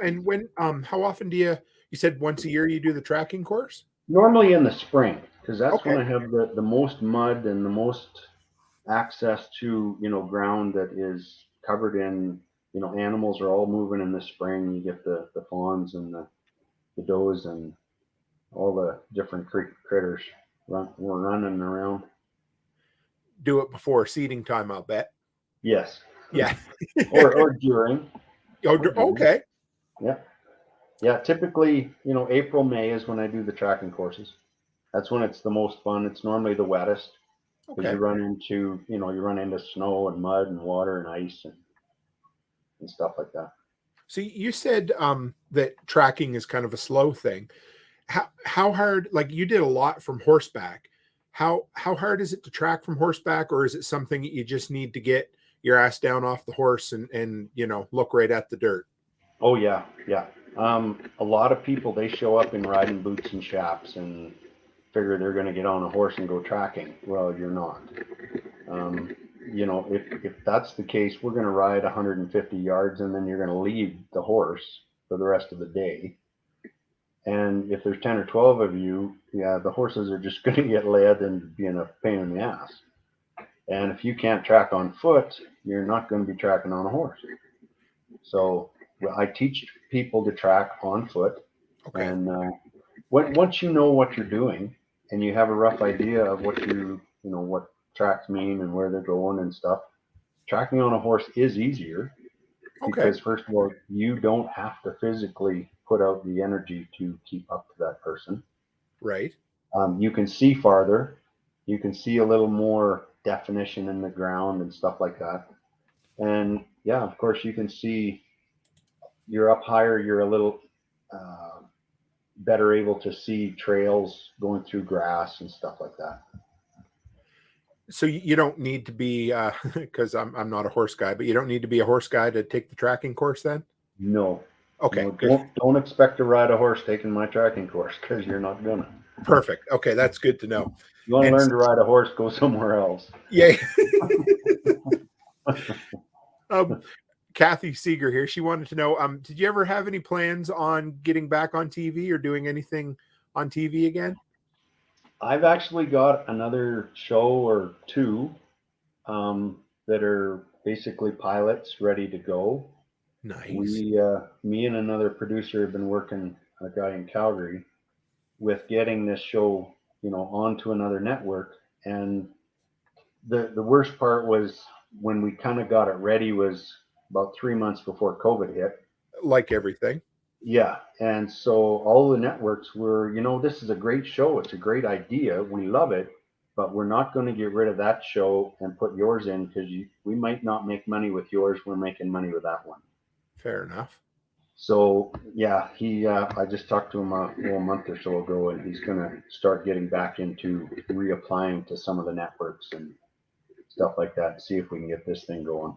A: often do you said once a year you do the tracking course?
B: Normally in the spring, because that's when
A: Okay.
B: I have the most mud and the most access to, ground that is covered in, animals are all moving in the spring. You get the fawns and the does and all the different critters were running around.
A: Do it before seeding time, I'll bet.
B: Yes.
A: Yeah.
B: or during.
A: Oh,
B: Or during.
A: okay.
B: Yeah. Yeah. Typically, April, May is when I do the tracking courses. That's when it's the most fun. It's normally the wettest because
A: Okay.
B: you run into snow and mud and water and ice and stuff like that.
A: So you said that tracking is kind of a slow thing. How hard? Like you did a lot from horseback. How hard is it to track from horseback, or is it something that you just need to get your ass down off the horse and look right at the dirt?
B: Oh yeah, yeah. A lot of people, they show up in riding boots and chaps and figure they're going to get on a horse and go tracking. Well, you're not. Um, if that's the case, we're going to ride 150 yards and then you're going to leave the horse for the rest of the day. And if there's 10 or 12 of you, yeah, the horses are just going to get led and be a pain in the ass. And if you can't track on foot, you're not going to be tracking on a horse. So I teach people to track on foot.
A: Okay.
B: And once you know what you're doing and you have a rough idea of what tracks mean and where they're going and stuff, tracking on a horse is easier
A: Okay.
B: because, first of all, you don't have to physically put out the energy to keep up to that person.
A: Right.
B: You can see farther. You can see a little more definition in the ground and stuff like that. And yeah, of course, you can see you're up higher. You're a little better able to see trails going through grass and stuff like that.
A: So you don't need to be because I'm not a horse guy, but you don't need to be a horse guy to take the tracking course then?
B: No,
A: Okay,
B: no,
A: good.
B: don't expect to ride a horse taking my tracking course because you're not gonna.
A: Perfect. Okay, that's good to know.
B: You want to
A: And
B: learn to ride a horse, go somewhere else.
A: yeah. um, Kathy Seeger here. She wanted to know, did you ever have any plans on getting back on TV or doing anything on TV again?
B: I've actually got another show or two that are basically pilots ready to go.
A: Nice.
B: Me and another producer have been working, a guy in Calgary, with getting this show, onto another network. And the worst part was when we kind of got it ready was about 3 months before COVID hit.
A: Like everything.
B: Yeah, and so all the networks were, this is a great show. It's a great idea. We love it, but we're not going to get rid of that show and put yours in because we might not make money with yours. We're making money with that one.
A: Fair enough.
B: So yeah, I just talked to him a month or so ago, and he's going to start getting back into reapplying to some of the networks and stuff like that to see if we can get this thing going.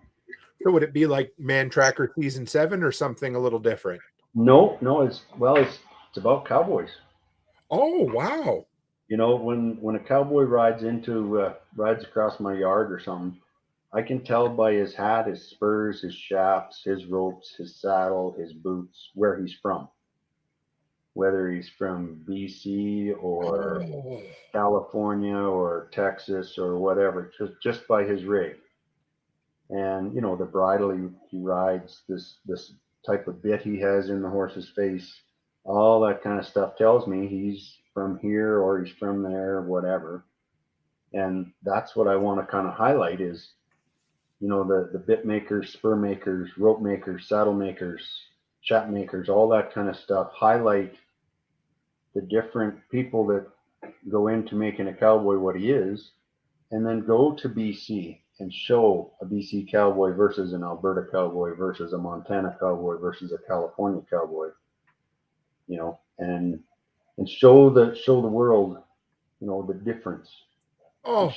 A: So would it be like Mantracker season 7 or something a little different?
B: No, it's about cowboys.
A: Oh, wow.
B: You know, when a cowboy rides across my yard or something, I can tell by his hat, his spurs, his shafts, his ropes, his saddle, his boots, where he's from. Whether he's from BC or
A: Oh,
B: California or Texas or whatever, just by his rig. And you know, the bridle he rides, this type of bit he has in the horse's face, all that kind of stuff tells me he's from here or he's from there, whatever. And that's what I want to kind of highlight is, you know, the bit makers, spur makers, rope makers, saddle makers, chap makers, all that kind of stuff. Highlight the different people that go into making a cowboy what he is, and then go to BC and show a BC cowboy versus an Alberta cowboy versus a Montana cowboy versus a California cowboy, you know, and show the world, you know, the difference. And
A: oh,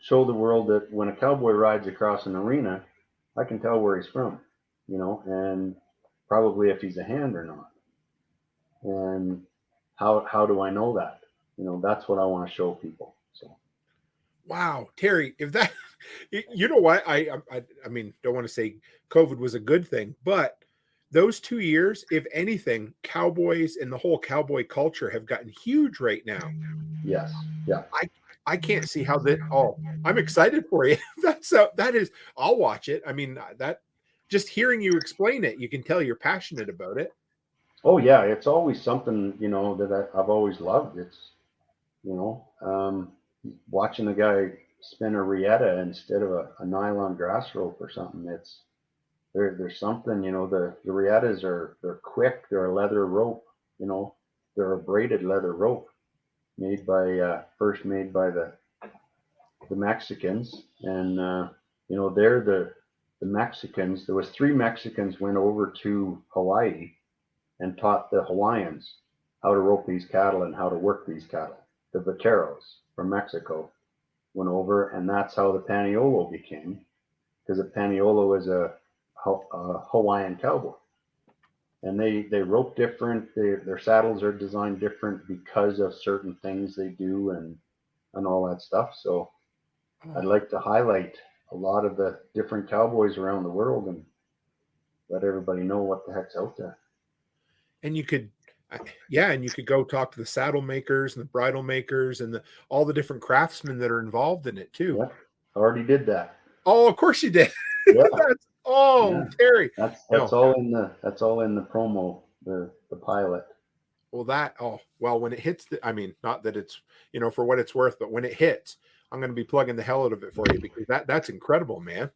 B: show the world that when a cowboy rides across an arena, I can tell where he's from, you know, and probably if he's a hand or not. And how do I know that? You know, that's what I want to show people. So
A: wow, Terry, if that, you know what, I mean, don't want to say COVID was a good thing, but those 2 years, if anything, cowboys and the whole cowboy culture have gotten huge right now.
B: yes, yeah.
A: I I can't see how that. Oh, I'm excited for you. That is. I'll watch it. I mean, that just hearing you explain it, you can tell you're passionate about it.
B: Oh yeah, it's always something, you know, that I've always loved. It's, you know, watching a guy spin a rieta instead of a nylon grass rope or something. It's there's something, you know, the rietas they're quick. They're a leather rope, you know, they're a braided leather rope made by first made by the Mexicans, and you know, they're the Mexicans. There was three Mexicans went over to Hawaii and taught the Hawaiians how to rope these cattle and how to work these cattle. The vaqueros from Mexico went over, and that's how the Paniolo became, because a Paniolo is a Hawaiian cowboy. And they rope different. Their saddles are designed different because of certain things they do and all that stuff. So I'd
A: Oh,
B: like to highlight a lot of the different cowboys around the world and let everybody know what the heck's out there.
A: and you could, yeah, and you could go talk to the saddle makers and the bridle makers and all the different craftsmen that are involved in it too.
B: Yeah, I already did that.
A: Oh, of course you did.
B: Yeah,
A: That's oh,
B: yeah.
A: Terry.
B: That's
A: No,
B: all in the promo, the pilot.
A: well, well, when it hits I mean, not that it's, for what it's worth, but when it hits, I'm going to be plugging the hell out of it for you because that's incredible, man.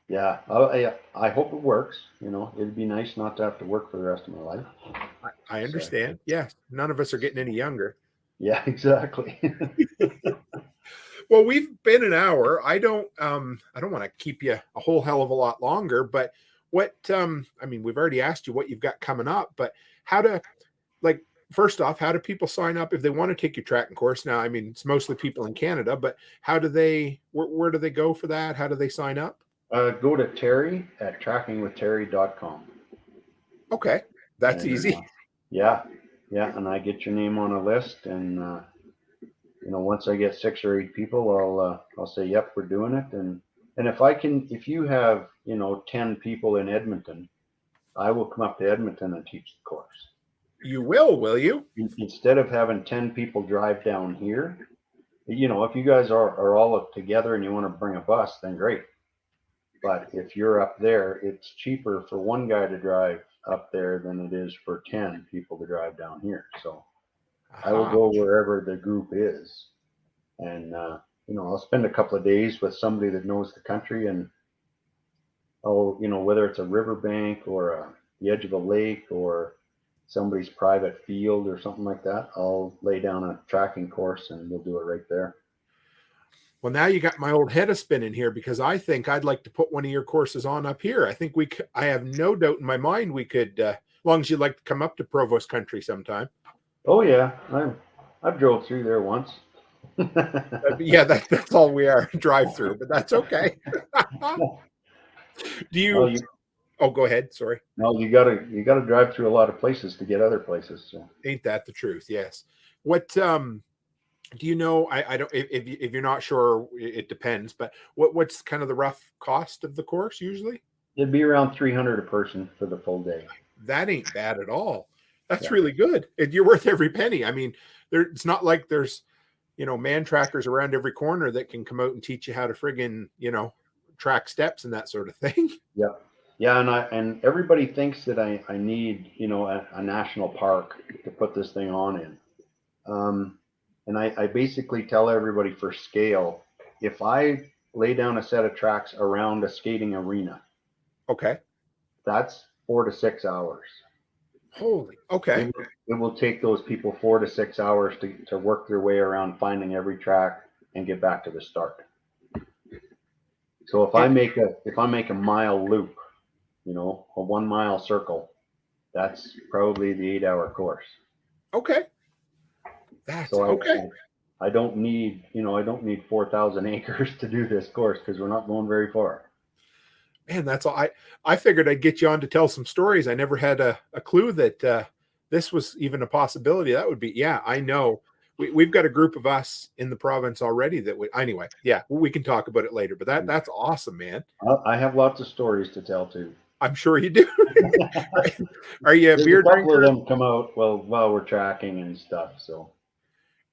B: Yeah, I hope it works. You know, it'd be nice not to have to work for the rest of my life.
A: I
B: So
A: understand. Yes, none of us are getting any younger.
B: yeah, exactly.
A: Well, we've been an hour. I don't want to keep you a whole hell of a lot longer, but I mean, we've already asked you what you've got coming up, but how to like first off, how do people sign up if they want to take your tracking course? Now, I mean, it's mostly people in Canada, but how do they where do they go for that? How do they sign up?
B: Go to Terry at trackingwithterry.com.
A: Okay. That's
B: And
A: easy.
B: yeah, yeah, and I get your name on a list, and you know, once I get 6 or 8 people, I'll say, yep, we're doing it. And if you have, you know, 10 people in Edmonton, I will come up to Edmonton and teach the course.
A: You will you?
B: Instead of having 10 people drive down here, you know, if you guys are all up together and you want to bring a bus, then great. But if you're up there, it's cheaper for one guy to drive up there than it is for 10 people to drive down here. So I will
A: Aha.
B: go wherever the group is. And, you know, I'll spend a couple of days with somebody that knows the country, and you know, whether it's a riverbank or the edge of a lake or somebody's private field or something like that, I'll lay down a tracking course and we'll do it right there.
A: Well, now you got my old head a spinning here because I think I'd like to put one of your courses on up here. I think I have no doubt in my mind we could, as long as you'd like to come up to Provost country sometime.
B: Oh yeah, I've drove through there once.
A: Yeah, that's all we are, drive through, but that's okay. Do
B: well,
A: you, oh, go ahead. Sorry.
B: no, you gotta drive through a lot of places to get other places. So
A: Ain't that the truth? Yes. What, Do you know? I don't. If you're not sure, it depends. But what's kind of the rough cost of the course usually?
B: It'd be around 300 a person for the full day.
A: That ain't bad at all. That's
B: Yeah.
A: really good. You're worth every penny. I mean, it's not like there's man trackers around every corner that can come out and teach you how to friggin' track steps and that sort of thing.
B: Yeah. Yeah, and everybody thinks that I need, a national park to put this thing on in. And I basically tell everybody for scale, if I lay down a set of tracks around a skating arena,
A: Okay.
B: that's 4 to 6 hours.
A: Holy. Okay.
B: It will take those people 4 to 6 hours to work their way around finding every track and get back to the start. So if I make a mile loop, a 1 mile circle, that's probably the 8 hour course.
A: Okay. That's
B: So
A: okay.
B: I don't need 4,000 acres to do this course because we're not going very far.
A: Man, that's all. I figured I'd get you on to tell some stories. I never had a clue that this was even a possibility. That would be, yeah, I know. We've got a group of us in the province already that would, anyway, yeah, we can talk about it later, but that's awesome, man.
B: I have lots of stories to tell too.
A: I'm sure you do. Are you a
B: There's
A: beer
B: a couple of
A: drinker?
B: them come out while we're tracking and stuff. So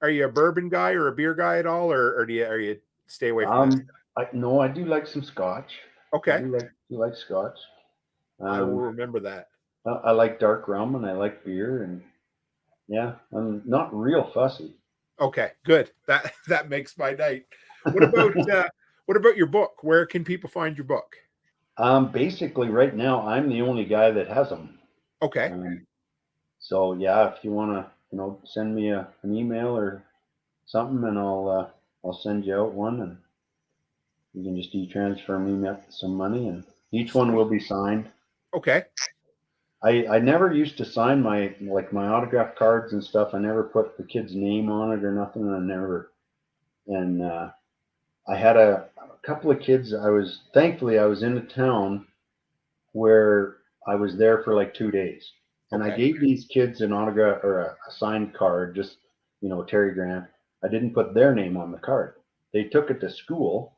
A: Are you a bourbon guy or a beer guy at all, or are you stay away from that?
B: I do like some scotch. I
A: Okay,
B: do like scotch.
A: I will
B: Um,
A: remember that.
B: I like dark rum and I like beer, and yeah, I'm not real fussy.
A: Okay, good. That makes my night. What about your book? Where can people find your book?
B: Basically, right now I'm the only guy that has them.
A: Okay.
B: Um, so yeah, if you want to, send me an email or something, and I'll send you out one, and you can just e-transfer me some money, and each one will
A: Sweet.
B: be signed.
A: Okay.
B: I never used to sign my autograph cards and stuff. I never put the kid's name on it or nothing. And I had a couple of kids. Thankfully I was in a town where I was there for like 2 days, and I
A: Okay.
B: gave these kids an autograph or a signed card, just Terry Grant. I didn't put their name on the card. They took it to school,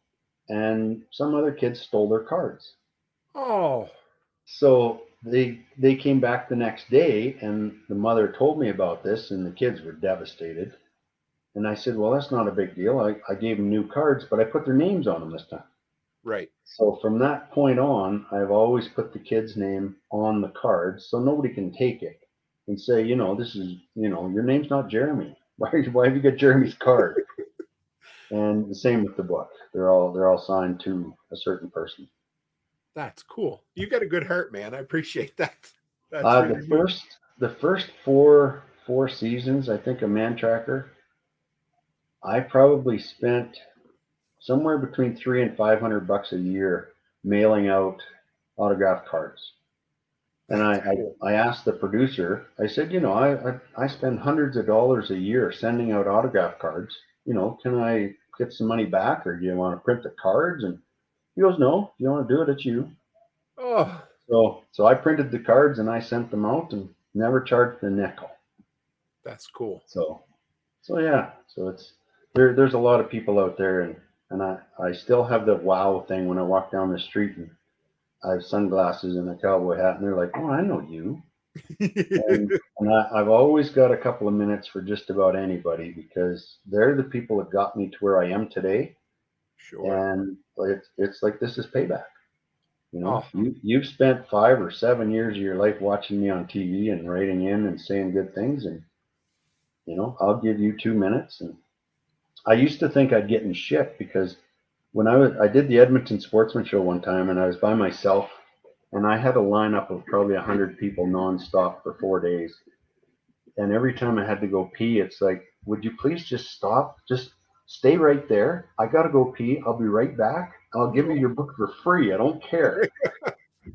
B: and some other kids stole their cards.
A: Oh,
B: So they came back the next day, and the mother told me about this, and the kids were devastated. And I said, well, that's not a big deal. I gave them new cards, but I put their names on them this time.
A: right.
B: So from that point on, I've always put the kid's name on the cards so nobody can take it and say, this is, your name's not Jeremy. Why have you got Jeremy's card? And the same with the book. They're all signed to a certain person.
A: That's cool. You got a good heart, man. I appreciate that. That's
B: Uh, the
A: really neat.
B: first the first four seasons, I think, of Mantracker, I probably spent somewhere between $300 and $500 a year mailing out autograph cards. And
A: That's
B: I,
A: cool.
B: I, I asked the producer, I said, I spend hundreds of dollars a year sending out autograph cards. Can I get some money back, or do you want to print the cards? And he goes, no, if you want to do it, it's you.
A: Oh,
B: So I printed the cards and I sent them out and never charged a nickel.
A: that's cool.
B: So yeah, so there's a lot of people out there, and I still have the wow thing when I walk down the street and I have sunglasses and a cowboy hat, and they're like, oh, I know you. And I've always got a couple of minutes for just about anybody because they're the people that got me to where I am today.
A: Sure.
B: And it's like, this is payback.
A: Oh,
B: You've spent 5 or 7 years of your life watching me on TV and writing in and saying good things, and I'll give you 2 minutes. And I used to think I'd get in shit because when I did the Edmonton Sportsman Show one time, and I was by myself, and I had a lineup of probably 100 people nonstop for 4 days. And every time I had to go pee, it's like, would you please just stop? Just stay right there. I gotta go pee. I'll be right back. I'll give you your book for free. I don't care.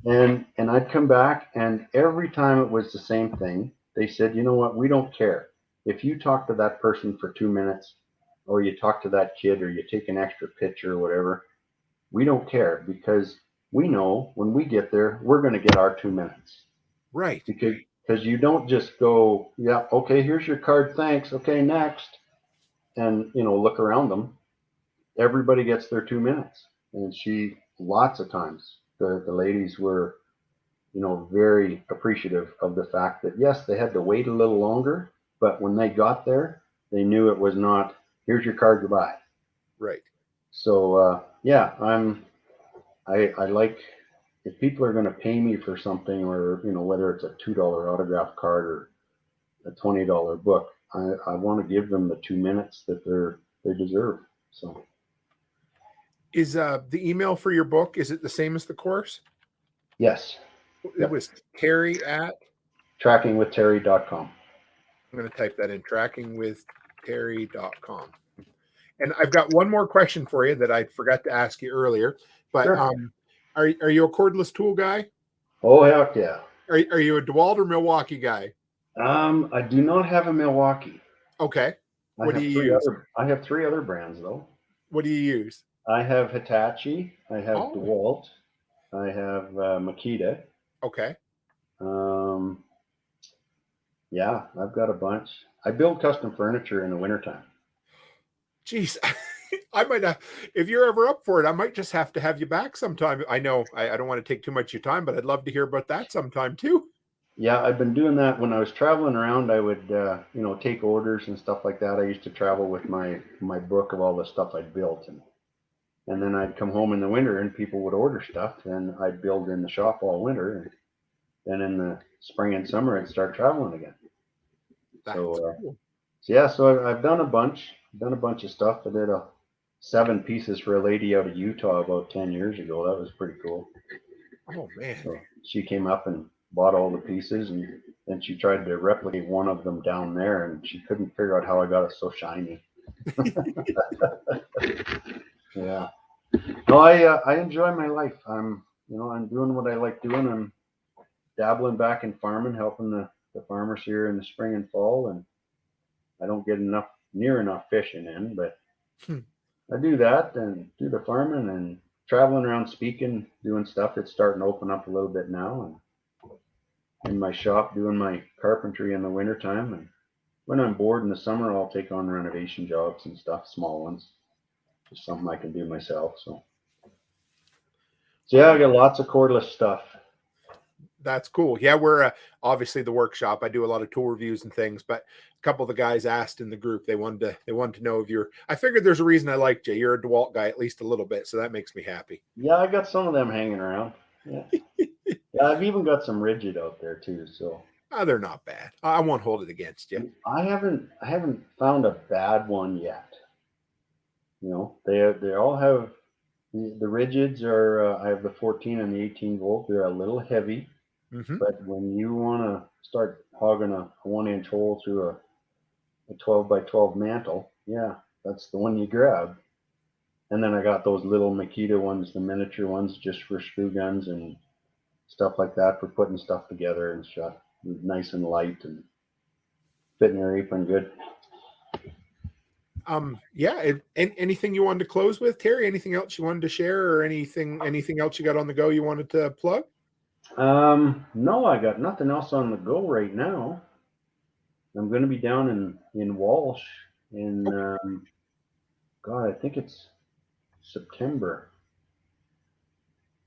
B: And I'd come back, and every time it was the same thing. They said, you know what? We don't care. If you talk to that person for 2 minutes, or you talk to that kid, or you take an extra picture or whatever, we don't care because we know when we get there, we're going to get our 2 minutes.
A: right.
B: Because you don't just go, yeah, okay, here's your card, thanks, okay, next. and look around them. Everybody gets their 2 minutes, and she lots of times the ladies were very appreciative of the fact that yes, they had to wait a little longer, but when they got there, they knew it was not, here's your card, goodbye.
A: Right.
B: So yeah, I like, if people are going to pay me for something, or whether it's a $2 autograph card or a $20 book, I want to give them the 2 minutes that they deserve. So
A: Is the email for your book, is it the same as the course?
B: yes,
A: It was Terry at
B: trackingwithterry.com.
A: I'm going to type that in, trackingwithterry.com. And I've got one more question for you that I forgot to ask you earlier. But
B: Sure.
A: Are you a cordless tool guy?
B: Oh heck yeah.
A: Are you a DeWalt or Milwaukee guy?
B: I do not have a Milwaukee.
A: Okay. What do you use?
B: I have three other brands though.
A: What do you use?
B: I have Hitachi. I have
A: Oh,
B: DeWalt. I have Makita.
A: okay.
B: Um, yeah, I've got a bunch. I build custom furniture in the wintertime.
A: Geez, I might have, if you're ever up for it, I might just have to have you back sometime. I know I don't want to take too much of your time, but I'd love to hear about that sometime too.
B: Yeah, I've been doing that when I was traveling around. I would, take orders and stuff like that. I used to travel with my book of all the stuff I'd built, and then I'd come home in the winter and people would order stuff, and I'd build in the shop all winter, and then in the spring and summer I'd start traveling again.
A: That's
B: So,
A: cool.
B: yeah, so I've done a bunch, of stuff. I did 7 pieces for a lady out of Utah about 10 years ago. That was pretty cool.
A: Oh man.
B: So she came up and bought all the pieces, and then she tried to replicate one of them down there, and she couldn't figure out how I got it so shiny. Yeah. No, I enjoy my life. I'm doing what I like doing. I'm dabbling back in farming, helping the farmers here in the spring and fall, and I don't get near enough fishing in, but
A: Hmm.
B: I do that and do the farming and traveling around speaking, doing stuff. It's starting to open up a little bit now, and in my shop doing my carpentry in the wintertime. And when I'm bored in the summer, I'll take on renovation jobs and stuff, small ones. Just something I can do myself. So yeah, I
A: Well,
B: got lots of cordless stuff.
A: that's cool. Yeah, we're obviously the workshop. I do a lot of tool reviews and things, but a couple of the guys asked in the group, they wanted to know if you're, I figured there's a reason I liked you. You're a DeWalt guy, at least a little bit. So that makes me happy.
B: Yeah, I got some of them hanging around. Yeah. Yeah, I've even got some rigid out there too. So
A: They're not bad. I won't hold it against you.
B: I haven't found a bad one yet. They all have the rigids are. I have the 14 and the 18 volt. They're a little heavy,
A: Mm-hmm.
B: but when you want to start hogging a 1 inch hole through a 12 by 12 mantle, yeah, that's the one you grab. And then I got those little Makita ones, the miniature ones, just for screw guns and stuff like that, for putting stuff together and stuff. Nice and light and fitting your apron good.
A: Yeah. Anything you wanted to close with, Terry? Anything else you wanted to share, or anything else you got on the go you wanted to plug?
B: No, I got nothing else on the go right now. I'm going to be down in Walsh in,
A: Oh,
B: God, I think it's September.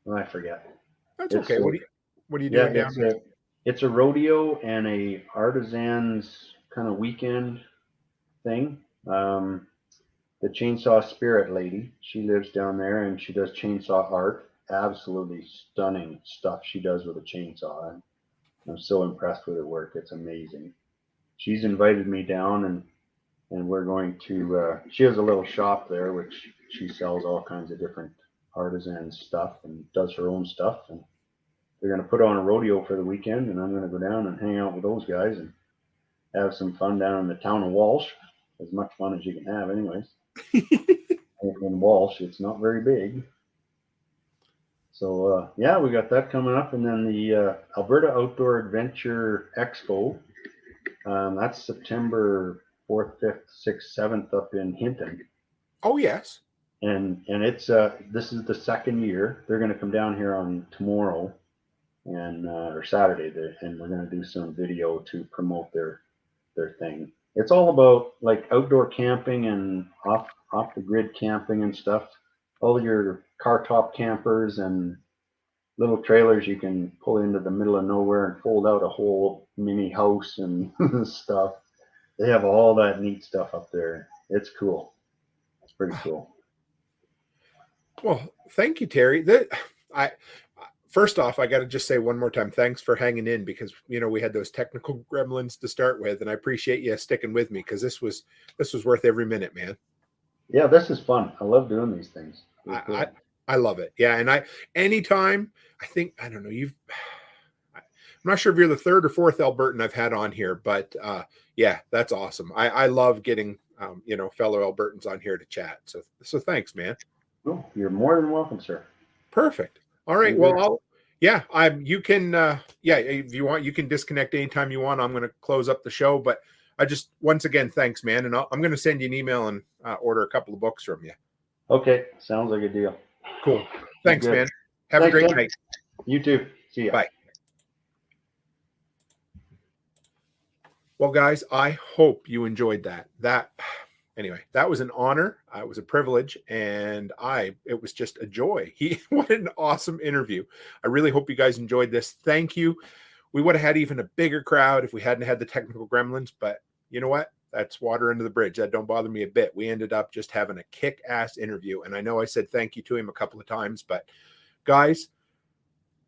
B: Oh, I forget.
A: that's
B: It's
A: okay. What are you
B: yeah,
A: doing down there?
B: it's a rodeo and a artisans kind of weekend thing. The chainsaw spirit lady, she lives down there and she does chainsaw art. Absolutely stunning stuff she does with a chainsaw. And I'm so impressed with her work. It's amazing. She's invited me down, and we're going to. She has a little shop there, which she sells all kinds of different artisan stuff and does her own stuff. And they're going to put on a rodeo for the weekend, and I'm going to go down and hang out with those guys and have some fun down in the town of Walsh. As much fun as you can have, anyways. In Walsh, it's not very big. So yeah, we got that coming up, and then the Alberta Outdoor Adventure Expo. That's September 4th, 5th, 6th, 7th up in Hinton.
A: Oh yes.
B: And it's this is the second year. They're going to come down here on tomorrow and or Saturday, and we're going to do some video to promote their thing. It's all about like outdoor camping and off the grid camping and stuff. All your car top campers and little trailers you can pull into the middle of nowhere and fold out a whole mini house and stuff. They have all that neat stuff up there. It's cool. It's pretty cool.
A: Well, thank you, Terry. I first off, I got to just say one more time, thanks for hanging in, because we had those technical gremlins to start with, and I appreciate you sticking with me, because this was worth every minute, man.
B: Yeah, this is fun. I love doing these things.
A: Cool. I love it. Yeah, and anytime, I don't know, I'm not sure if you're the third or fourth Albertan I've had on here, but yeah, that's awesome. I love getting fellow Albertans on here to chat. So thanks, man.
B: Oh, you're more than welcome, sir.
A: Perfect. All right. Well, you can if you want, you can disconnect anytime you want. I'm going to close up the show, but I just, once again, thanks, man. And I'm going to send you an email and order a couple of books from you.
B: Okay. Sounds like a deal.
A: Cool. Thanks, man. Have a great night.
B: You too. See ya.
A: Bye. Well, guys, I hope you enjoyed that. Anyway, that was an honor. It was a privilege, and it was just a joy. What an awesome interview. I really hope you guys enjoyed this. Thank you. We would have had even a bigger crowd if we hadn't had the technical gremlins, but you know what? That's water under the bridge. That don't bother me a bit. We ended up just having a kick-ass interview, and I know I said thank you to him a couple of times, but guys,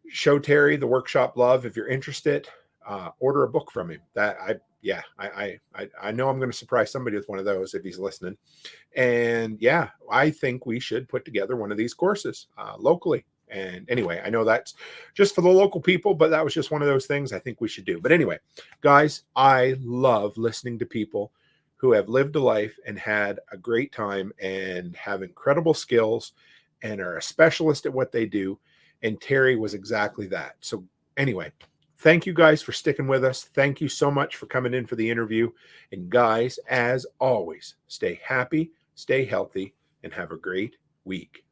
A: show Terry the workshop love. If you're interested, order a book from him. I know I'm going to surprise somebody with one of those if he's listening. And yeah, I think we should put together one of these courses locally. And anyway, I know that's just for the local people, but that was just one of those things I think we should do. But anyway, guys, I love listening to people who have lived a life and had a great time and have incredible skills and are a specialist at what they do. And Terry was exactly that. So anyway, thank you guys for sticking with us. Thank you so much for coming in for the interview. And guys, as always, stay happy, stay healthy, and have a great week.